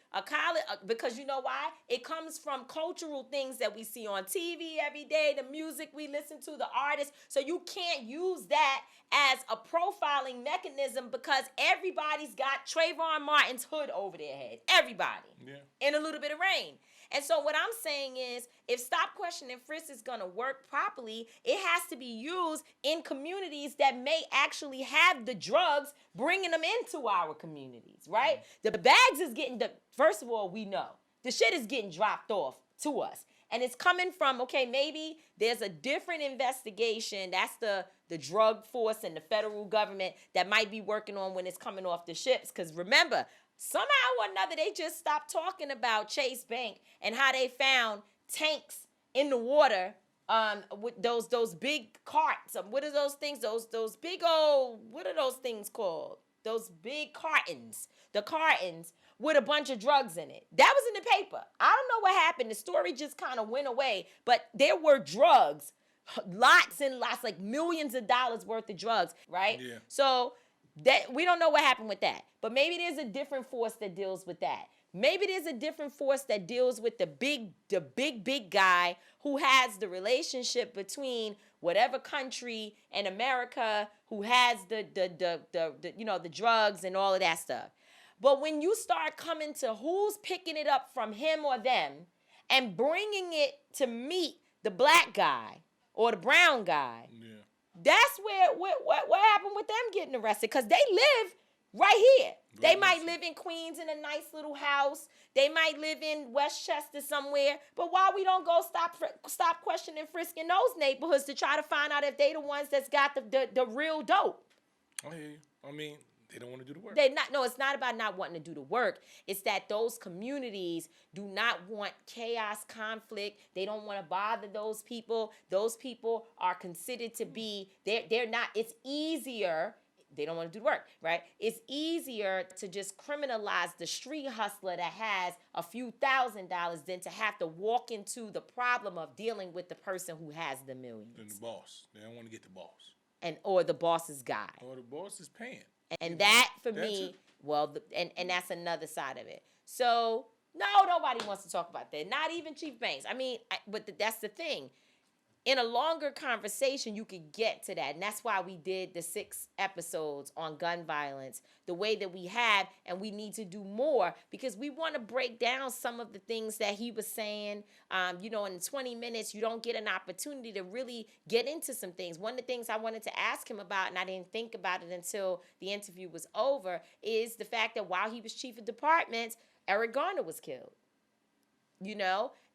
Speaker 2: Because you know why? It comes from cultural things that we see on TV every day, the music we listen to, the artists. So you can't use that as a profiling mechanism because everybody's got Trayvon Martin's hood over their head. Everybody. Yeah. In a little bit of rain. And so what I'm saying is, if stop, question, and frisk is going to work properly, it has to be used in communities that may actually have the drugs, bringing them into our communities, right? The bags is getting, first of all, we know, the shit is getting dropped off to us. And it's coming from, okay, maybe there's a different investigation. That's the drug force and the federal government that might be working on when it's coming off the ships. Because remember, somehow or another, they just stopped talking about Chase Bank and how they found tanks in the water with those big carts. What are those things? Those big old, what are those things called? Those big cartons. The cartons with a bunch of drugs in it. That was in the paper. I don't know what happened. The story just kind of went away, but there were drugs, lots and lots, like millions of dollars worth of drugs, right? Yeah. So that we don't know what happened with that. But maybe there's a different force that deals with that. Maybe there's a different force that deals with the big guy who has the relationship between whatever country and America, who has the drugs and all of that stuff. But when you start coming to who's picking it up from him or them and bringing it to meet the black guy or the brown guy, that's where what happened with them getting arrested, because they live right here. They might live in Queens in a nice little house. They might live in Westchester somewhere. But why we don't go stop questioning, frisking those neighborhoods to try to find out if they the ones that's got the real dope?
Speaker 1: I hear you. I mean, they don't want to do the work.
Speaker 2: No, it's not about not wanting to do the work. It's that those communities do not want chaos, conflict. They don't want to bother those people. Those people are considered to be, they're not, it's easier. They don't want to do the work, right? It's easier to just criminalize the street hustler that has a few $1,000s than to have to walk into the problem of dealing with the person who has the millions.
Speaker 1: And the boss. They don't want to get the boss.
Speaker 2: Or the boss's guy.
Speaker 1: Or the boss is paying.
Speaker 2: And that, for me, and that's another side of it. So, no, nobody wants to talk about that. Not even Chief Banks. I mean, but that's the thing. In a longer conversation, you could get to that. And that's why we did the 6 episodes on gun violence the way that we have. And we need to do more because we want to break down some of the things that he was saying. In 20 minutes, you don't get an opportunity to really get into some things. One of the things I wanted to ask him about, and I didn't think about it until the interview was over, is the fact that while he was chief of department, Eric Garner was killed.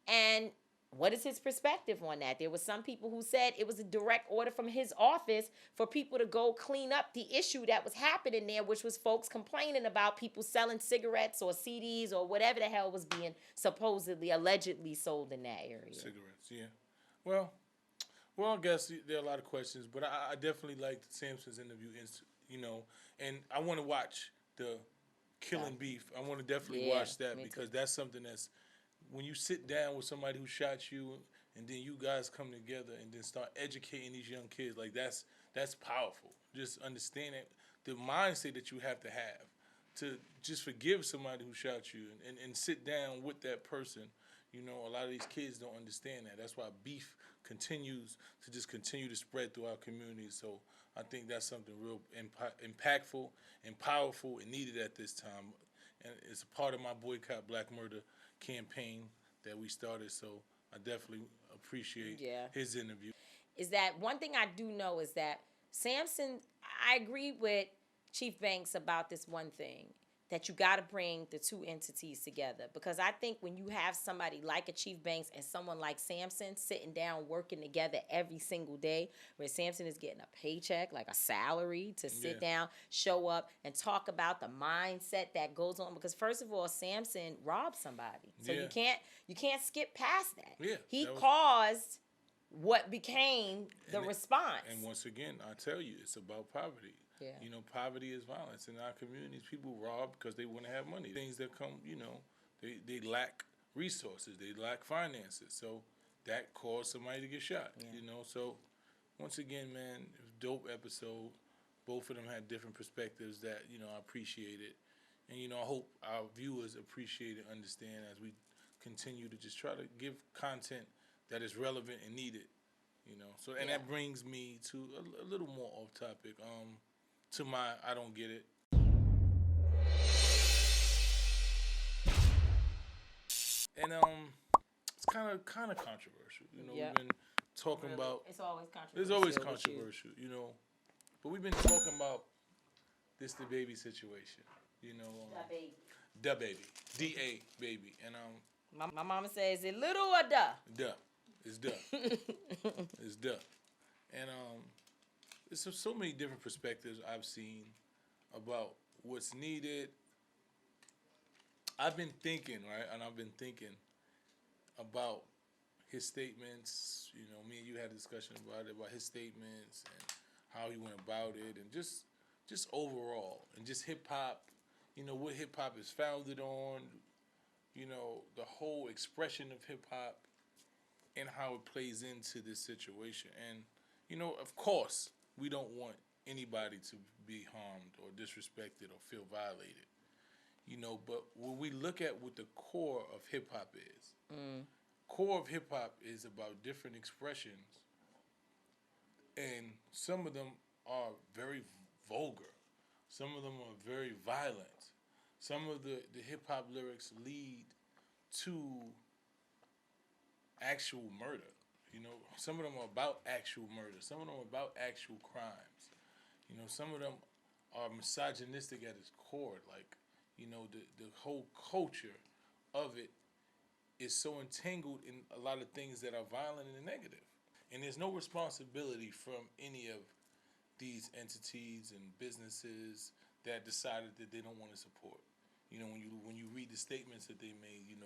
Speaker 2: And what is his perspective on that? There were some people who said it was a direct order from his office for people to go clean up the issue that was happening there, which was folks complaining about people selling cigarettes or CDs or whatever the hell was being supposedly, allegedly sold in that area.
Speaker 1: Cigarettes, yeah. Well, I guess there are a lot of questions, but I definitely liked Samson's interview, and I want to watch the Killing Beef. I want to definitely watch that because that's something that's, when you sit down with somebody who shot you and then you guys come together and then start educating these young kids, like that's powerful. Just understanding the mindset that you have to just forgive somebody who shot you and sit down with that person. A lot of these kids don't understand that. That's why beef continues to spread through our communities. So I think that's something real impactful and powerful and needed at this time. And it's a part of my Boycott Black Murder campaign that we started, so I definitely appreciate his interview.
Speaker 2: Is that one thing I do know is that Samson, I agree with Chief Banks about this one thing, that you got to bring the two entities together, because I think when you have somebody like a Chief Banks and someone like Samson sitting down working together every single day, where Samson is getting a paycheck, like a salary to sit down, show up, and talk about the mindset that goes on. Because first of all, Samson robbed somebody, so you can't skip past that.
Speaker 1: Yeah,
Speaker 2: he caused what became the response.
Speaker 1: And once again, I tell you, it's about poverty. Yeah. Poverty is violence. In our communities, people rob because they want to have money. Things that come, they lack resources. They lack finances. So that caused somebody to get shot, So once again, man, it was a dope episode. Both of them had different perspectives that, I appreciate it. And, I hope our viewers appreciate and understand as we continue to just try to give content that is relevant and needed, So, and that brings me to a little more off topic. To my I don't get it. And it's kind of controversial. We've been talking about.
Speaker 2: It's always controversial.
Speaker 1: It's always controversial, But we've been talking about this DaBaby situation,
Speaker 2: Da Baby.
Speaker 1: DA Baby, and
Speaker 2: My mama says, is it little or duh?
Speaker 1: Duh. It's duh. It's duh. And there's so many different perspectives I've seen about what's needed. I've been thinking, right? And I've been thinking about his statements. You know, me and you had a discussion about his statements and how he went about it, and just overall, and just hip hop. You know what hip hop is founded on. You know, the whole expression of hip hop and how it plays into this situation. And you know, of course, we don't want anybody to be harmed or disrespected or feel violated. You know, but when we look at what the core of hip hop is, core of hip hop is about different expressions, and some of them are very vulgar, some of them are very violent. Some of the hip hop lyrics lead to actual murder. You know, some of them are about actual murder. Some of them are about actual crimes. You know, some of them are misogynistic at its core. Like, you know, the whole culture of it is so entangled in a lot of things that are violent and negative. And there's no responsibility from any of these entities and businesses that decided that they don't want to support. You know, when you read the statements that they made, you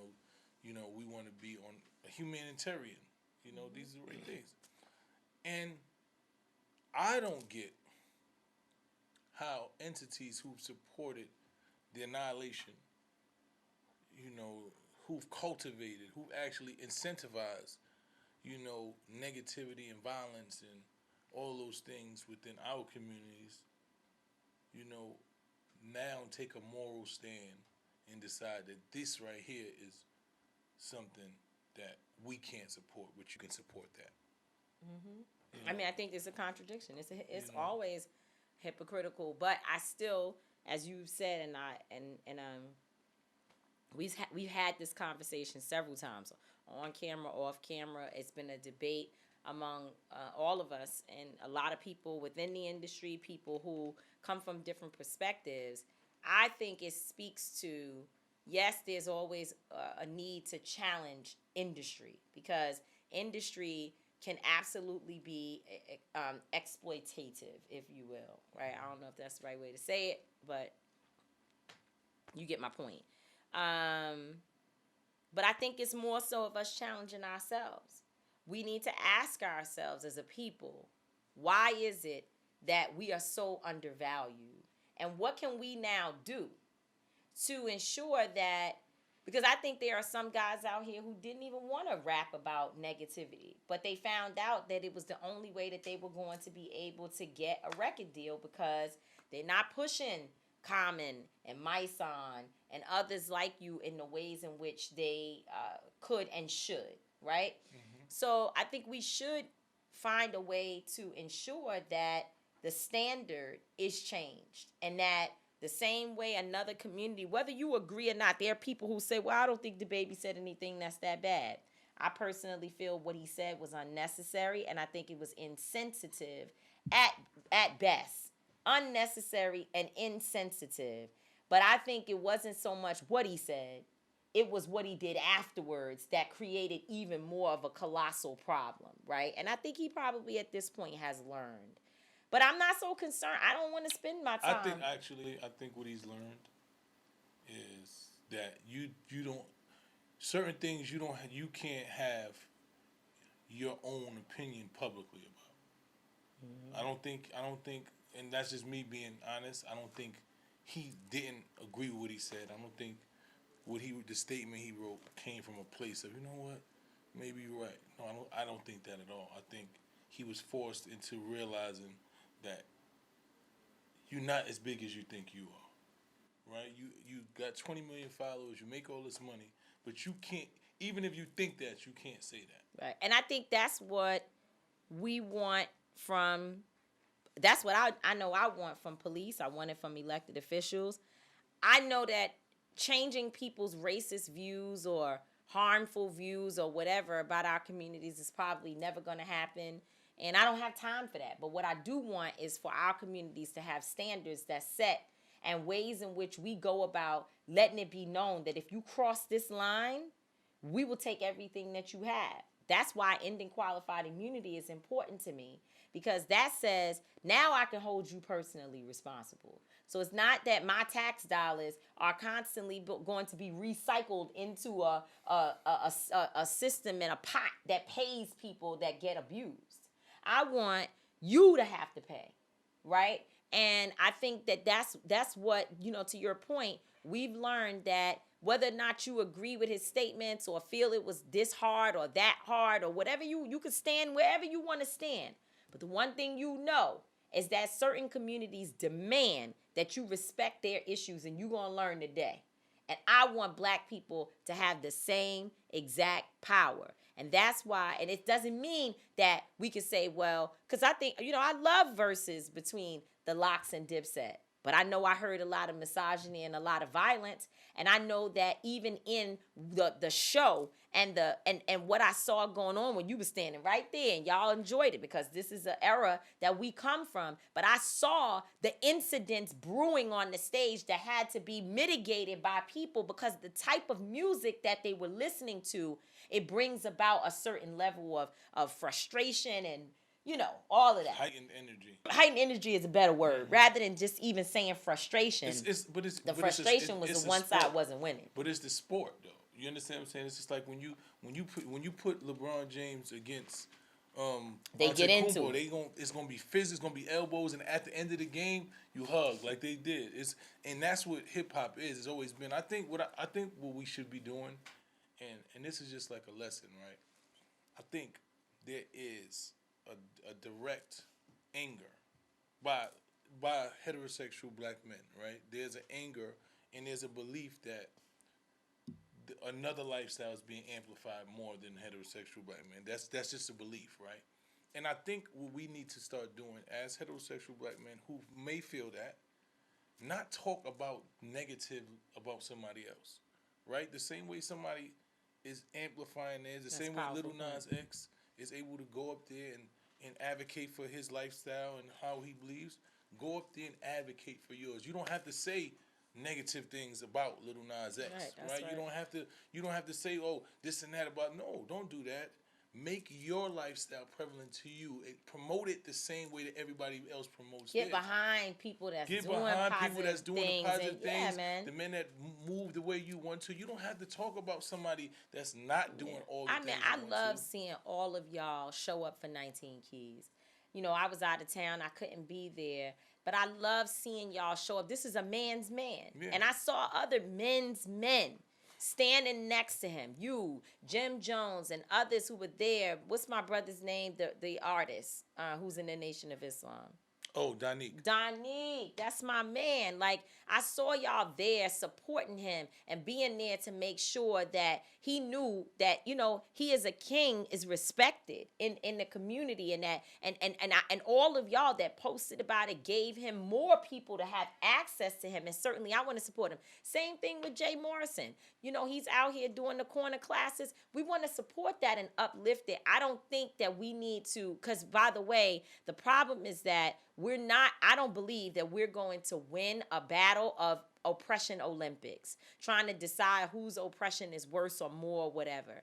Speaker 1: know, we want to be on a humanitarian. You know, these are the right things. And I don't get how entities who've supported the annihilation, you know, who've cultivated, who've actually incentivized, you know, negativity and violence and all those things within our communities, you know, now take a moral stand and decide that this right here is something that we can't support, but you can support that.
Speaker 2: Mm-hmm.
Speaker 1: You know?
Speaker 2: I mean, I think it's a contradiction. It's always hypocritical, but I still, as you've said, we've had this conversation several times, on camera, off camera. It's been a debate among all of us and a lot of people within the industry, people who come from different perspectives. I think it speaks to, yes, there's always a need to challenge industry, because industry can absolutely be exploitative, if you will, right? I don't know if that's the right way to say it, but you get my point. But I think it's more so of us challenging ourselves. We need to ask ourselves as a people, why is it that we are so undervalued? And what can we now do to ensure that, because I think there are some guys out here who didn't even want to rap about negativity, but they found out that it was the only way that they were going to be able to get a record deal, because they're not pushing Common and Mysonne and others like you in the ways in which they could and should, right? Mm-hmm. So I think we should find a way to ensure that the standard is changed, and that the same way another community, whether you agree or not, there are people who say, well, I don't think the baby said anything that's that bad. I personally feel what he said was unnecessary, and I think it was insensitive at best. Unnecessary and insensitive. But I think it wasn't so much what he said, it was what he did afterwards that created even more of a colossal problem, right? And I think he probably at this point has learned. But I'm not so concerned. I don't want to spend my time.
Speaker 1: I think what he's learned is that you don't, certain things you can't have your own opinion publicly about. Mm-hmm. I don't think, and that's just me being honest, I don't think he didn't agree with what he said. I don't think the statement he wrote came from a place of, you know what, maybe you're right. No, I don't think that at all. I think he was forced into realizing that you're not as big as you think you are, right? You got 20 million followers, you make all this money, but you can't, even if you think that, you can't say that.
Speaker 2: Right, and I think that's what we want from, that's what I know I want from police. I want it from elected officials. I know that changing people's racist views or harmful views or whatever about our communities is probably never going to happen. And I don't have time for that. But what I do want is for our communities to have standards that's set and ways in which we go about letting it be known that if you cross this line, we will take everything that you have. That's why ending qualified immunity is important to me, because that says now I can hold you personally responsible. So it's not that my tax dollars are constantly going to be recycled into a system and a pot that pays people that get abused. I want you to have to pay, right? And I think that that's what, to your point, we've learned that whether or not you agree with his statements or feel it was this hard or that hard or whatever, you can stand wherever you want to stand. But the one thing you know is that certain communities demand that you respect their issues, and you're going to learn today. And I want black people to have the same exact power. And that's why, and it doesn't mean that we can say, well, because I think, I love verses between the Locks and Dipset. But I know I heard a lot of misogyny and a lot of violence. And I know that even in the show and what I saw going on when you were standing right there, and y'all enjoyed it because this is an era that we come from. But I saw the incidents brewing on the stage that had to be mitigated by people, because the type of music that they were listening to, it brings about a certain level of frustration and, all of that.
Speaker 1: Heightened energy.
Speaker 2: Heightened energy is a better word, rather than just even saying frustration. The frustration was the one side wasn't winning.
Speaker 1: But it's the sport, though. You understand what I'm saying? It's just like when you put LeBron James against
Speaker 2: they get into it.
Speaker 1: It's gonna be physics, it's gonna be elbows, and at the end of the game, you hug like they did. And that's what hip hop is. It's always been. I think what we should be doing, and this is just like a lesson, right? I think there is a direct anger by heterosexual black men, right? There's an anger and there's a belief that another lifestyle is being amplified more than heterosexual black men. That's just a belief, right? And I think what we need to start doing as heterosexual black men who may feel that, not talk about negative about somebody else, right? The same way somebody is amplifying theirs, the same way Lil Nas X is able to go up there and advocate for his lifestyle and how he believes. Go up there and advocate for yours. You don't have to say negative things about Lil Nas X, right? You don't have to say, oh, this and that about. No, don't do that. Make your lifestyle prevalent to you. Promote it the same way that everybody else promotes
Speaker 2: Get behind people that's doing positive things. Yeah, man.
Speaker 1: The men that move the way you want to. You don't have to talk about somebody that's not doing all the things
Speaker 2: I love seeing all of y'all show up for 19 Keys. I was out of town. I couldn't be there. But I love seeing y'all show up. This is a man's man. Yeah. And I saw other men's men standing next to him. You, Jim Jones, and others who were there. What's my brother's name? The artist who's in the Nation of Islam.
Speaker 1: Oh, Danique.
Speaker 2: That's my man. Like, I saw y'all there supporting him and being there to make sure that he knew that, he as a king is respected in the community, and that and all of y'all that posted about it gave him more people to have access to him. And certainly I want to support him. Same thing with Jay Morrison. He's out here doing the corner classes. We want to support that and uplift it. I don't think that we need to, because by the way, the problem is that I don't believe that we're going to win a battle of oppression Olympics, trying to decide whose oppression is worse or more, whatever.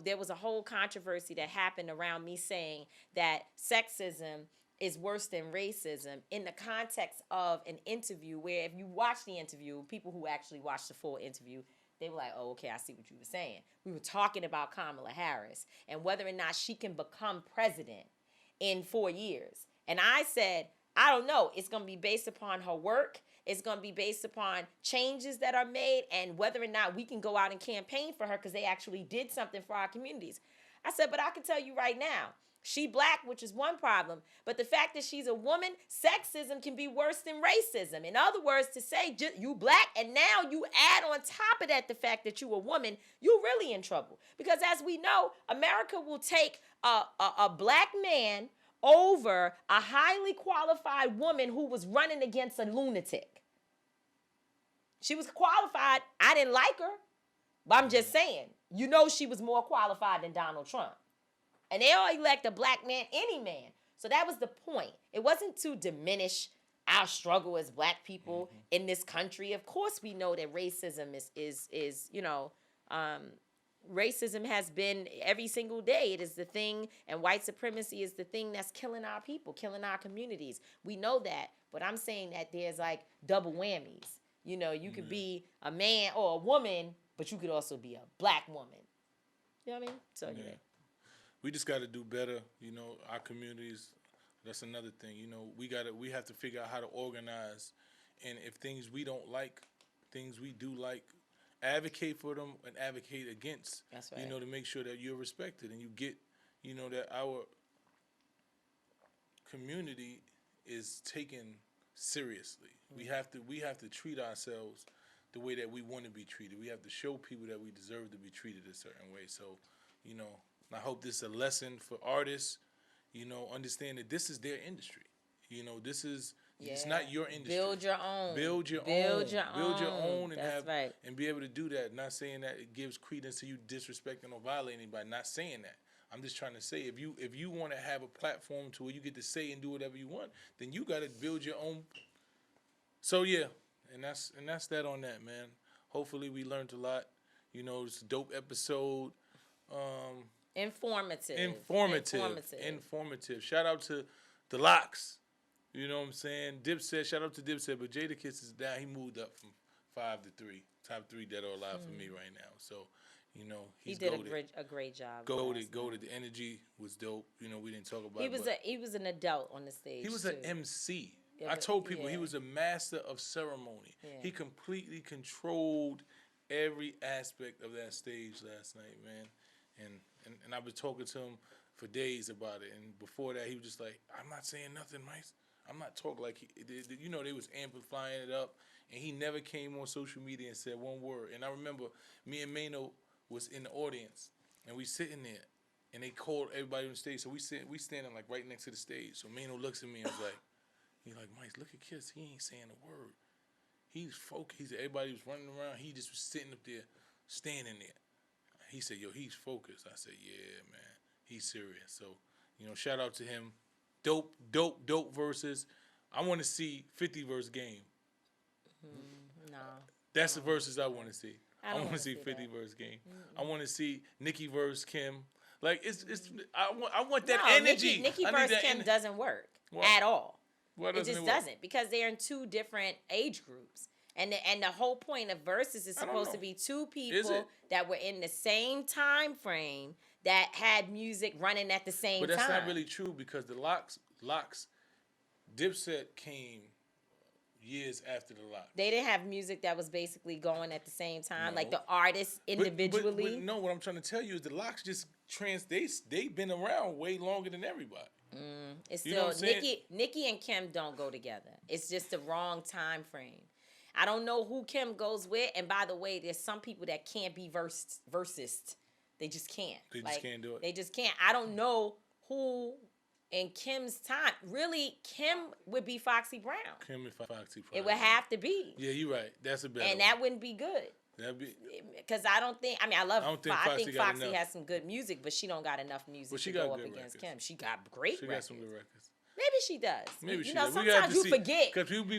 Speaker 2: There was a whole controversy that happened around me saying that sexism is worse than racism in the context of an interview where, if you watch the interview, people who actually watched the full interview, they were like, oh, okay, I see what you were saying. We were talking about Kamala Harris and whether or not she can become president in 4 years. And I said, I don't know. It's going to be based upon her work. It's going to be based upon changes that are made and whether or not we can go out and campaign for her, because they actually did something for our communities. I said, but I can tell you right now, she black, which is one problem. But the fact that she's a woman, sexism can be worse than racism. In other words, to say you black and now you add on top of that the fact that you a woman, you're really in trouble. Because as we know, America will take a black man over a highly qualified woman who was running against a lunatic. She was qualified. I didn't like her, but I'm just saying, she was more qualified than Donald Trump. And they'll elect a black man, any man. So that was the point. It wasn't to diminish our struggle as black people in this country. Of course, we know that racism is racism has been every single day. It is the thing, and white supremacy is the thing that's killing our people, killing our communities. We know that, but I'm saying that there's like double whammies. You know, you could be a man or a woman, but you could also be a black woman. You know what I mean? So anyway.
Speaker 1: We just got to do better. You know, our communities. That's another thing. You know, we have to figure out how to organize, and if things we don't like, things we do like, advocate for them and advocate against.
Speaker 2: That's right.
Speaker 1: You know, to make sure that you're respected and you get, you know, that our community is taken seriously. We have to treat ourselves the way that we want to be treated. We have to show people that we deserve to be treated a certain way. So, you know, I hope this is a lesson for artists. You know, understand that this is their industry. You know, this is it's not your industry.
Speaker 2: Build your own.
Speaker 1: Build your own, and
Speaker 2: That's right.
Speaker 1: and be able to do that. Not saying that it gives credence to you disrespecting or violating anybody. Not saying that. I'm just trying to say if you want to have a platform to where you get to say and do whatever you want, then you got to build your own. So yeah, and that's that on that, man. Hopefully we learned a lot. You know, it's a dope episode.
Speaker 2: Informative.
Speaker 1: Shout out to the Locks. You know what I'm saying? Dipset. Shout out to Dipset. But Jadakiss is down. He moved up from 5 to 3. Top 3 dead or alive for me right now. So, you know, he
Speaker 2: did
Speaker 1: goated.
Speaker 2: a great job.
Speaker 1: Goated. The energy was dope. You know, we didn't talk about it.
Speaker 2: He was an adult on the stage.
Speaker 1: He was an MC.
Speaker 2: Yeah,
Speaker 1: I told people he was a master of ceremony.
Speaker 2: Yeah.
Speaker 1: He completely controlled every aspect of that stage last night, man. And I was talking to him for days about it. And before that, he was just like, I'm not saying nothing, Mike. I'm not talking like you know, they was amplifying it up. And he never came on social media and said one word. And I remember me and Mano was in the audience. And we sitting there. And they called everybody on the stage. So we standing like right next to the stage. So Mano looks at me and was like, he's like, Mike, look at Kiss. He ain't saying a word. He's focused. Everybody was running around. He just was sitting up there, standing there. He said, yo, he's focused. I said, yeah, man. He's serious. So, you know, shout out to him. Dope verses. I want to see 50 verse Game.
Speaker 2: No.
Speaker 1: That's the verses I want to see.
Speaker 2: I
Speaker 1: want to see 50 verse Game. I want to see Nicki verse Kim. Like, I want that energy.
Speaker 2: Nicki verse Kim doesn't work at all. It just doesn't, because they're in 2 different age groups. And the whole point of verses is supposed to be 2 people that were in the same time frame that had music running at the same time.
Speaker 1: But that's not really true, because the Locks, Dipset came years after the Locks.
Speaker 2: They didn't have music that was basically going at the same time, like the artists individually.
Speaker 1: But no, what I'm trying to tell you is the Locks just they've been around way longer than everybody.
Speaker 2: It's still Nicki and Kim don't go together. It's just the wrong time frame. I don't know who Kim goes with, and by the way, there's some people that can't be versed. They just can't.
Speaker 1: They just can't do it.
Speaker 2: They just can't. I don't know who in Kim's time. Really, Kim would be Foxy Brown.
Speaker 1: Kim and Foxy Brown.
Speaker 2: It would have to be.
Speaker 1: Yeah, you're right. That's a better
Speaker 2: and
Speaker 1: one.
Speaker 2: that wouldn't be good.
Speaker 1: That'd be,
Speaker 2: because I think Foxy
Speaker 1: enough.
Speaker 2: has some good music, but she don't got enough music to go up against
Speaker 1: records.
Speaker 2: Kim. She got great
Speaker 1: She
Speaker 2: records.
Speaker 1: got some good records.
Speaker 2: Maybe she does.
Speaker 1: Maybe
Speaker 2: you know,
Speaker 1: does.
Speaker 2: Sometimes you forget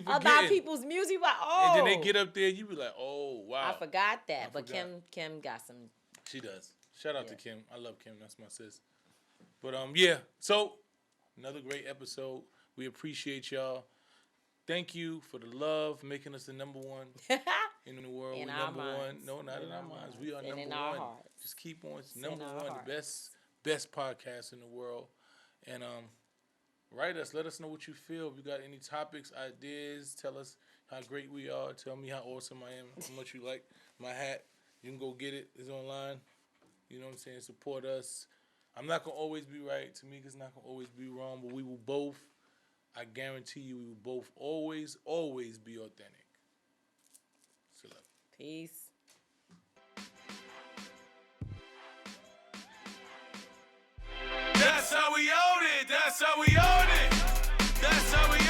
Speaker 2: about people's music. Like,
Speaker 1: and then they get up there, you be like, oh, wow.
Speaker 2: I forgot that. But Kim got some.
Speaker 1: She does. Shout out to Kim. I love Kim. That's my sis. But, yeah. So, another great episode. We appreciate y'all. Thank you for the love, making us the number 1 in the world.
Speaker 2: In
Speaker 1: We're
Speaker 2: our
Speaker 1: number
Speaker 2: minds.
Speaker 1: 1. No, not in our minds. We are
Speaker 2: and
Speaker 1: number
Speaker 2: in
Speaker 1: 1.
Speaker 2: Our hearts.
Speaker 1: Just keep on. It's
Speaker 2: in
Speaker 1: number
Speaker 2: our
Speaker 1: 1.
Speaker 2: hearts.
Speaker 1: The best podcast in the world. And, write us. Let us know what you feel. If you got any topics, ideas, tell us how great we are. Tell me how awesome I am, how much you like my hat. You can go get it. It's online. You know what I'm saying? Support us. I'm not going to always be right. Tamika's not going to always be wrong, but we will both, I guarantee you, we will both always be authentic. So,
Speaker 2: peace.
Speaker 1: That's how we own it. That's how we own it. That's how we